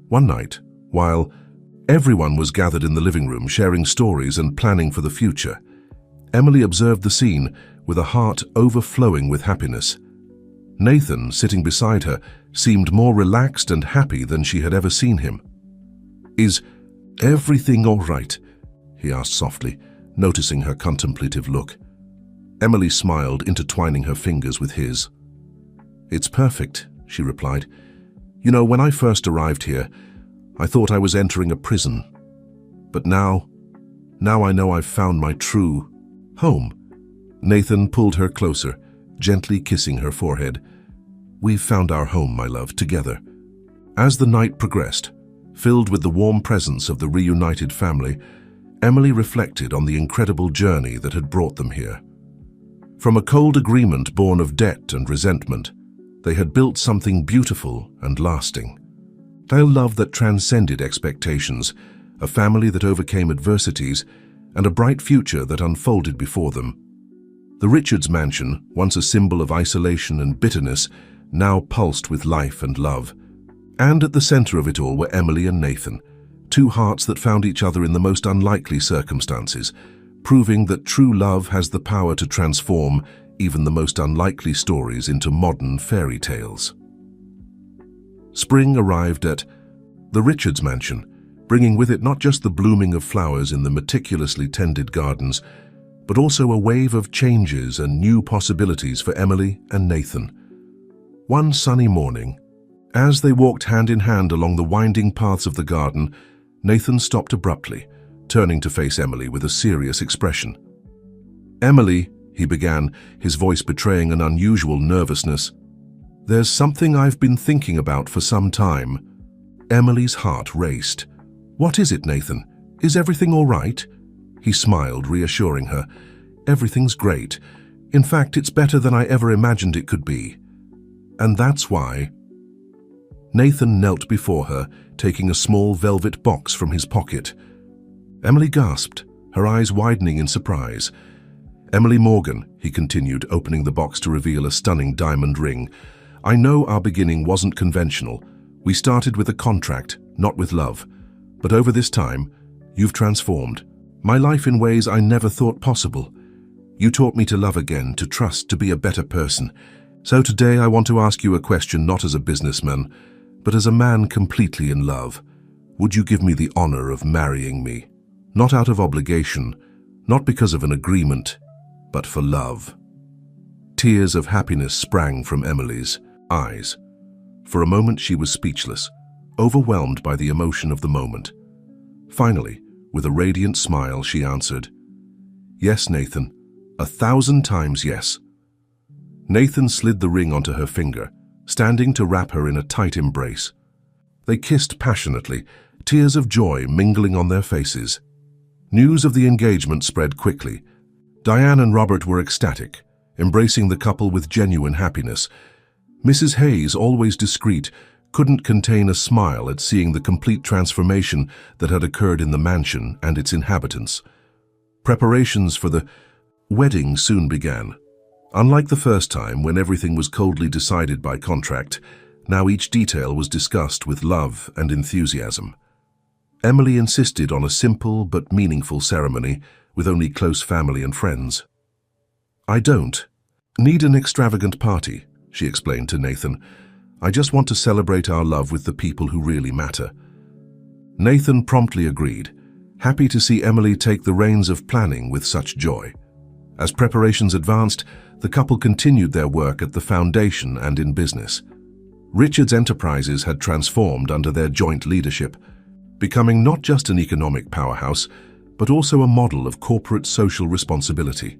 One night, while everyone was gathered in the living room sharing stories and planning for the future, Emily observed the scene with a heart overflowing with happiness. Nathan, sitting beside her, seemed more relaxed and happy than she had ever seen him. "Is everything all right?" he asked softly, noticing her contemplative look. Emily smiled, intertwining her fingers with his. "It's perfect," she replied. "You know, when I first arrived here, I thought I was entering a prison. But now I know I've found my true home." Nathan pulled her closer, gently kissing her forehead. "We've found our home, my love, together." As the night progressed, filled with the warm presence of the reunited family, Emily reflected on the incredible journey that had brought them here. From a cold agreement born of debt and resentment, they had built something beautiful and lasting. A love that transcended expectations, a family that overcame adversities, and a bright future that unfolded before them. The Richards mansion, once a symbol of isolation and bitterness, now pulsed with life and love. And at the center of it all were Emily and Nathan, two hearts that found each other in the most unlikely circumstances, proving that true love has the power to transform even the most unlikely stories into modern fairy tales. Spring arrived at the Richards mansion, bringing with it not just the blooming of flowers in the meticulously tended gardens, but also a wave of changes and new possibilities for Emily and Nathan. One sunny morning, as they walked hand in hand along the winding paths of the garden, Nathan stopped abruptly, turning to face Emily with a serious expression. "Emily," he began, his voice betraying an unusual nervousness, "there's something I've been thinking about for some time." Emily's heart raced. "What is it, Nathan? Is everything all right?" He smiled, reassuring her. "Everything's great. In fact, it's better than I ever imagined it could be. And that's why—" Nathan knelt before her, taking a small velvet box from his pocket. Emily gasped, her eyes widening in surprise. "Emily Morgan," he continued, opening the box to reveal a stunning diamond ring. "I know our beginning wasn't conventional. We started with a contract, not with love. But over this time, you've transformed my life in ways I never thought possible. You taught me to love again, to trust, to be a better person. So today I want to ask you a question not as a businessman, but as a man completely in love. Would you give me the honor of marrying me? Not out of obligation, not because of an agreement, but for love." Tears of happiness sprang from Emily's eyes. For a moment she was speechless, overwhelmed by the emotion of the moment. Finally, with a radiant smile, she answered, "Yes, Nathan, 1,000 times yes." Nathan slid the ring onto her finger, standing to wrap her in a tight embrace. They kissed passionately, tears of joy mingling on their faces. News of the engagement spread quickly. Diane and Robert were ecstatic, embracing the couple with genuine happiness. Mrs. Hayes, always discreet, couldn't contain a smile at seeing the complete transformation that had occurred in the mansion and its inhabitants. Preparations for the wedding soon began. Unlike the first time, when everything was coldly decided by contract, now each detail was discussed with love and enthusiasm. Emily insisted on a simple but meaningful ceremony with only close family and friends. "I don't need an extravagant party," she explained to Nathan. "I just want to celebrate our love with the people who really matter." Nathan promptly agreed, happy to see Emily take the reins of planning with such joy. As preparations advanced, the couple continued their work at the foundation and in business. Richards Enterprises had transformed under their joint leadership, becoming not just an economic powerhouse, but also a model of corporate social responsibility.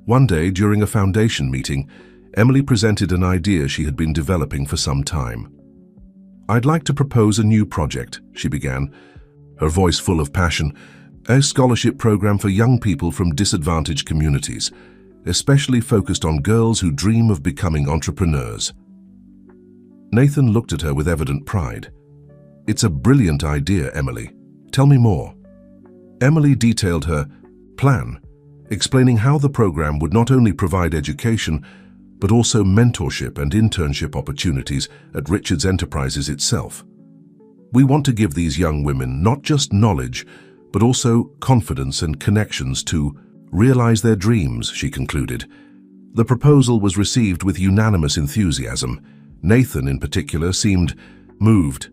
One day, during a foundation meeting, Emily presented an idea she had been developing for some time. "I'd like to propose a new project," she began, her voice full of passion, "a scholarship program for young people from disadvantaged communities, especially focused on girls who dream of becoming entrepreneurs." Nathan looked at her with evident pride. "It's a brilliant idea, Emily. Tell me more." Emily detailed her plan, explaining how the program would not only provide education, but also mentorship and internship opportunities at Richards Enterprises itself. "We want to give these young women not just knowledge, but also confidence and connections to realize their dreams," she concluded. The proposal was received with unanimous enthusiasm. Nathan, in particular, seemed moved.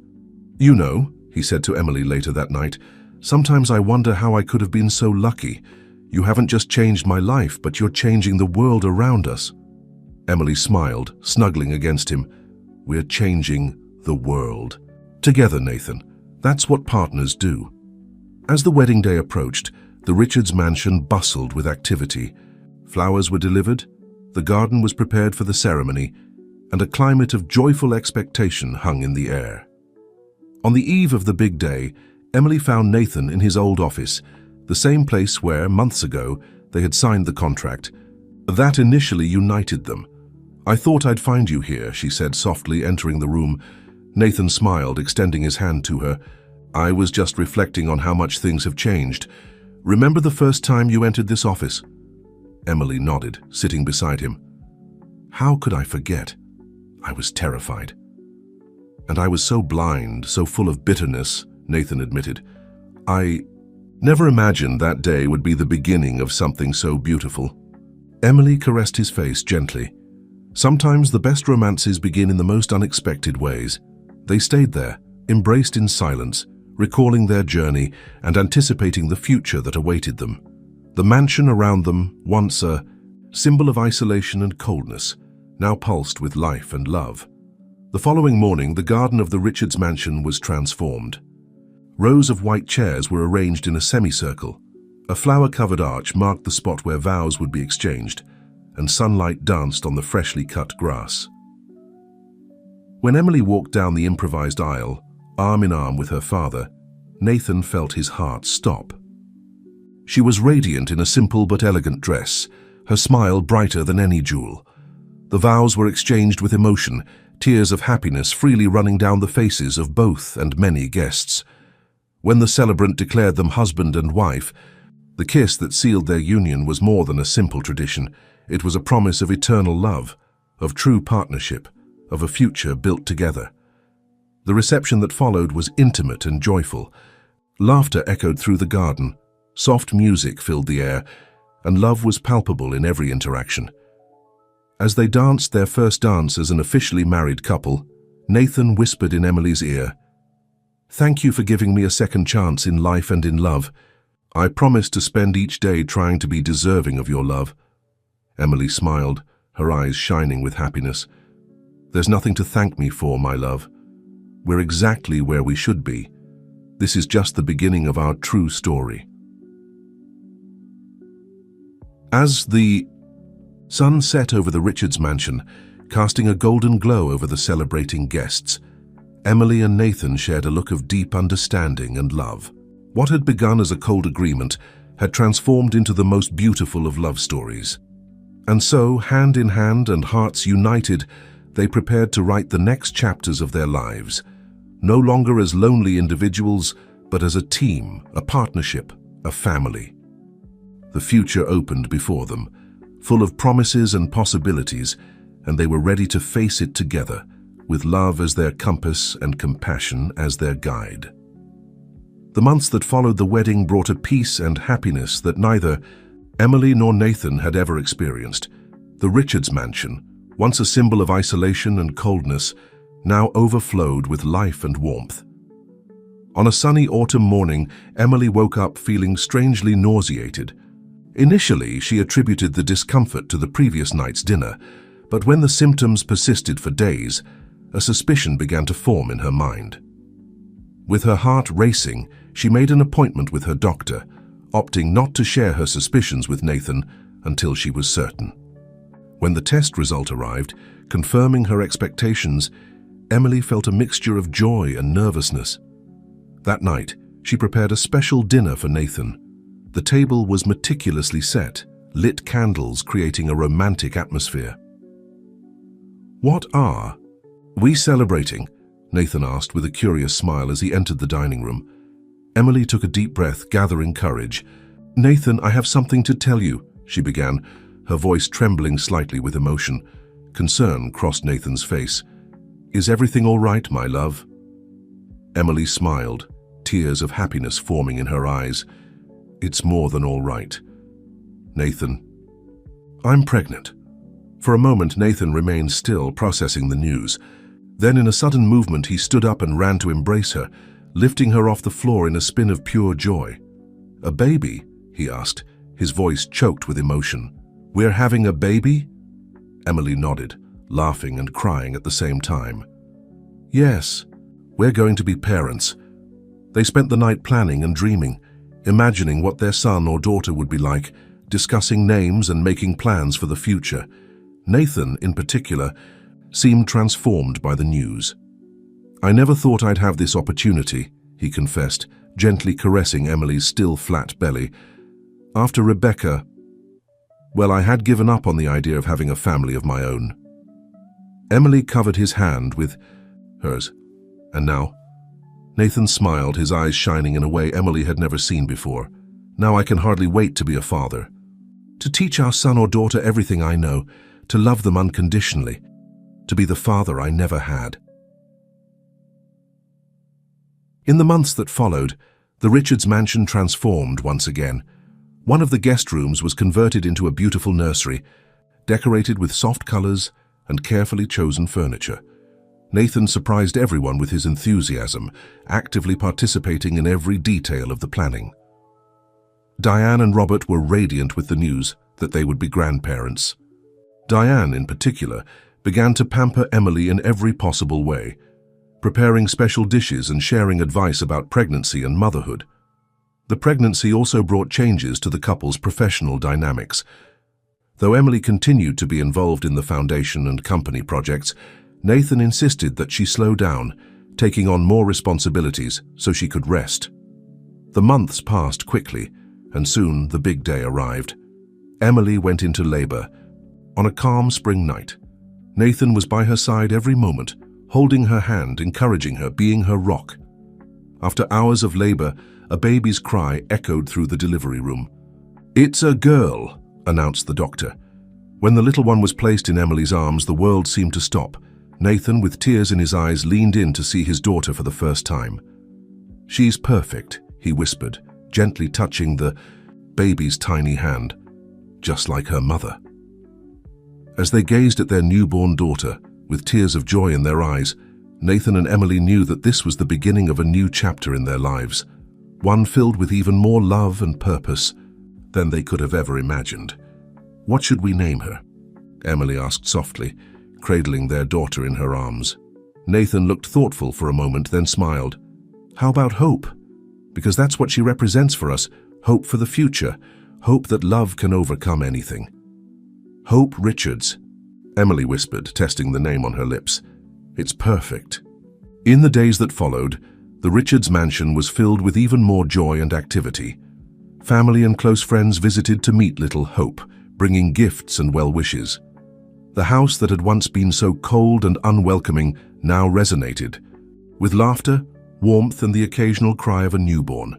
"You know," he said to Emily later that night, "sometimes I wonder how I could have been so lucky. You haven't just changed my life, but you're changing the world around us." Emily smiled, snuggling against him. "We're changing the world. Together, Nathan. That's what partners do." As the wedding day approached, the Richards mansion bustled with activity. Flowers were delivered, the garden was prepared for the ceremony, and a climate of joyful expectation hung in the air. On the eve of the big day, Emily found Nathan in his old office, the same place where, months ago, they had signed the contract. That initially united them. "I thought I'd find you here," she said softly, entering the room. Nathan smiled, extending his hand to her. "I was just reflecting on how much things have changed. Remember the first time you entered this office?" Emily nodded, sitting beside him. "How could I forget? I was terrified. And I was so blind, so full of bitterness," Nathan admitted. "I never imagined that day would be the beginning of something so beautiful." Emily caressed his face gently. Sometimes the best romances begin in the most unexpected ways. They stayed there, embraced in silence, recalling their journey and anticipating the future that awaited them. The mansion around them, once a symbol of isolation and coldness, now pulsed with life and love. The following morning, the garden of the Richards mansion was transformed. Rows of white chairs were arranged in a semicircle. A flower-covered arch marked the spot where vows would be exchanged, and sunlight danced on the freshly cut grass. When Emily walked down the improvised aisle, arm in arm with her father, Nathan felt his heart stop. She was radiant in a simple but elegant dress, her smile brighter than any jewel. The vows were exchanged with emotion, tears of happiness freely running down the faces of both and many guests. When the celebrant declared them husband and wife, the kiss that sealed their union was more than a simple tradition. It was a promise of eternal love, of true partnership, of a future built together. The reception that followed was intimate and joyful. Laughter echoed through the garden, soft music filled the air, and love was palpable in every interaction. As they danced their first dance as an officially married couple, Nathan whispered in Emily's ear, "Thank you for giving me a second chance in life and in love. I promise to spend each day trying to be deserving of your love." Emily smiled, her eyes shining with happiness. "There's nothing to thank me for, my love. We're exactly where we should be. This is just the beginning of our true story." As the sun set over the Richards mansion, casting a golden glow over the celebrating guests, Emily and Nathan shared a look of deep understanding and love. What had begun as a cold agreement had transformed into the most beautiful of love stories. And so, hand in hand and hearts united, they prepared to write the next chapters of their lives, no longer as lonely individuals, but as a team, a partnership, a family. The future opened before them, full of promises and possibilities, and they were ready to face it together, with love as their compass and compassion as their guide. The months that followed the wedding brought a peace and happiness that neither Emily nor Nathan had ever experienced. The Richards mansion, once a symbol of isolation and coldness, now overflowed with life and warmth. On a sunny autumn morning, Emily woke up feeling strangely nauseated. Initially, she attributed the discomfort to the previous night's dinner, but when the symptoms persisted for days, a suspicion began to form in her mind. With her heart racing, she made an appointment with her doctor, opting not to share her suspicions with Nathan until she was certain. When the test result arrived, confirming her expectations, Emily felt a mixture of joy and nervousness. That night, she prepared a special dinner for Nathan. The table was meticulously set, lit candles creating a romantic atmosphere. "What are we celebrating?" Nathan asked with a curious smile as he entered the dining room. Emily took a deep breath, gathering courage. "Nathan, I have something to tell you," she began, her voice trembling slightly with emotion. Concern crossed Nathan's face. "Is everything all right, my love?" Emily smiled, tears of happiness forming in her eyes. "It's more than all right." "Nathan, I'm pregnant." For a moment, Nathan remained still, processing the news. Then in a sudden movement, he stood up and ran to embrace her, lifting her off the floor in a spin of pure joy. "A baby?" he asked, his voice choked with emotion. "We're having a baby?" Emily nodded, laughing and crying at the same time. "Yes, we're going to be parents." They spent the night planning and dreaming, imagining what their son or daughter would be like, discussing names and making plans for the future. Nathan, in particular, seemed transformed by the news. "I never thought I'd have this opportunity," he confessed, gently caressing Emily's still flat belly. "After Rebecca, well, I had given up on the idea of having a family of my own." Emily covered his hand with hers. "And now?" Nathan smiled, his eyes shining in a way Emily had never seen before. "Now I can hardly wait to be a father. To teach our son or daughter everything I know, to love them unconditionally, to be the father I never had." In the months that followed, the Richards mansion transformed once again. One of the guest rooms was converted into a beautiful nursery, decorated with soft colors and carefully chosen furniture. Nathan surprised everyone with his enthusiasm, actively participating in every detail of the planning. Diane and Robert were radiant with the news that they would be grandparents. Diane, in particular, began to pamper Emily in every possible way, preparing special dishes and sharing advice about pregnancy and motherhood. The pregnancy also brought changes to the couple's professional dynamics. Though Emily continued to be involved in the foundation and company projects, Nathan insisted that she slow down, taking on more responsibilities so she could rest. The months passed quickly, and soon the big day arrived. Emily went into labor. On a calm spring night, Nathan was by her side every moment, holding her hand, encouraging her, being her rock. After hours of labor, a baby's cry echoed through the delivery room. "It's a girl," announced the doctor. When the little one was placed in Emily's arms, the world seemed to stop. Nathan, with tears in his eyes, leaned in to see his daughter for the first time. "She's perfect," he whispered, gently touching the baby's tiny hand, just like her mother. As they gazed at their newborn daughter, with tears of joy in their eyes, Nathan and Emily knew that this was the beginning of a new chapter in their lives, one filled with even more love and purpose than they could have ever imagined. "What should we name her?" Emily asked softly, cradling their daughter in her arms. Nathan looked thoughtful for a moment, then smiled. "How about Hope? Because that's what she represents for us, hope for the future, hope that love can overcome anything." "Hope Richards," Emily whispered, testing the name on her lips. "It's perfect." In the days that followed, the Richards mansion was filled with even more joy and activity. Family and close friends visited to meet little Hope, bringing gifts and well wishes. The house that had once been so cold and unwelcoming now resonated, with laughter, warmth, and the occasional cry of a newborn.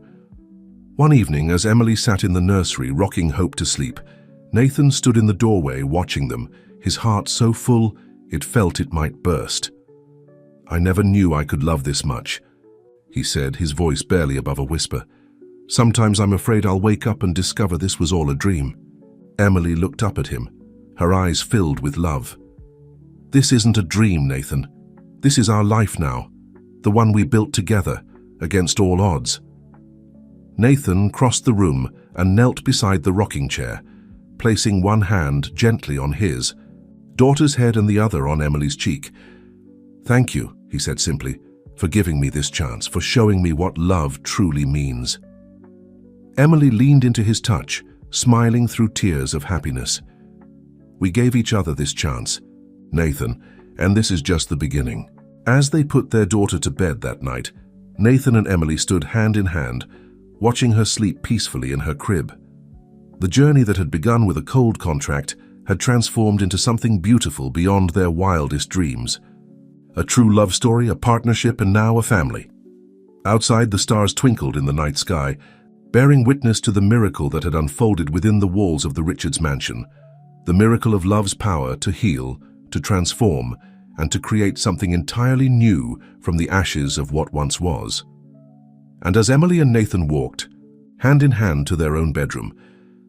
One evening, as Emily sat in the nursery rocking Hope to sleep, Nathan stood in the doorway watching them, his heart so full it felt it might burst. "I never knew I could love this much," he said, his voice barely above a whisper. "Sometimes I'm afraid I'll wake up and discover this was all a dream." Emily looked up at him, her eyes filled with love. "This isn't a dream, Nathan. This is our life now, the one we built together, against all odds." Nathan crossed the room and knelt beside the rocking chair, placing one hand gently on his, daughter's head and the other on Emily's cheek. "Thank you," he said simply, "for giving me this chance, for showing me what love truly means." Emily leaned into his touch, smiling through tears of happiness. "We gave each other this chance, Nathan, and this is just the beginning." As they put their daughter to bed that night, Nathan and Emily stood hand in hand, watching her sleep peacefully in her crib. The journey that had begun with a cold contract had transformed into something beautiful beyond their wildest dreams. A true love story, a partnership, and now a family. Outside, the stars twinkled in the night sky, bearing witness to the miracle that had unfolded within the walls of the Richards mansion. The miracle of love's power to heal, to transform, and to create something entirely new from the ashes of what once was. And as Emily and Nathan walked, hand in hand to their own bedroom,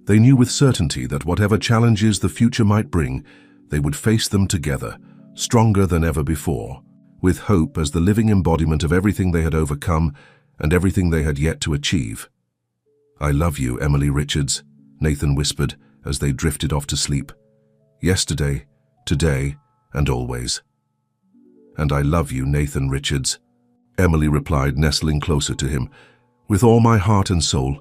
they knew with certainty that whatever challenges the future might bring, they would face them together, stronger than ever before, with hope as the living embodiment of everything they had overcome and everything they had yet to achieve. "I love you, Emily Richards," Nathan whispered as they drifted off to sleep. "Yesterday, today, and always." "And I love you, Nathan Richards," Emily replied, nestling closer to him. "With all my heart and soul,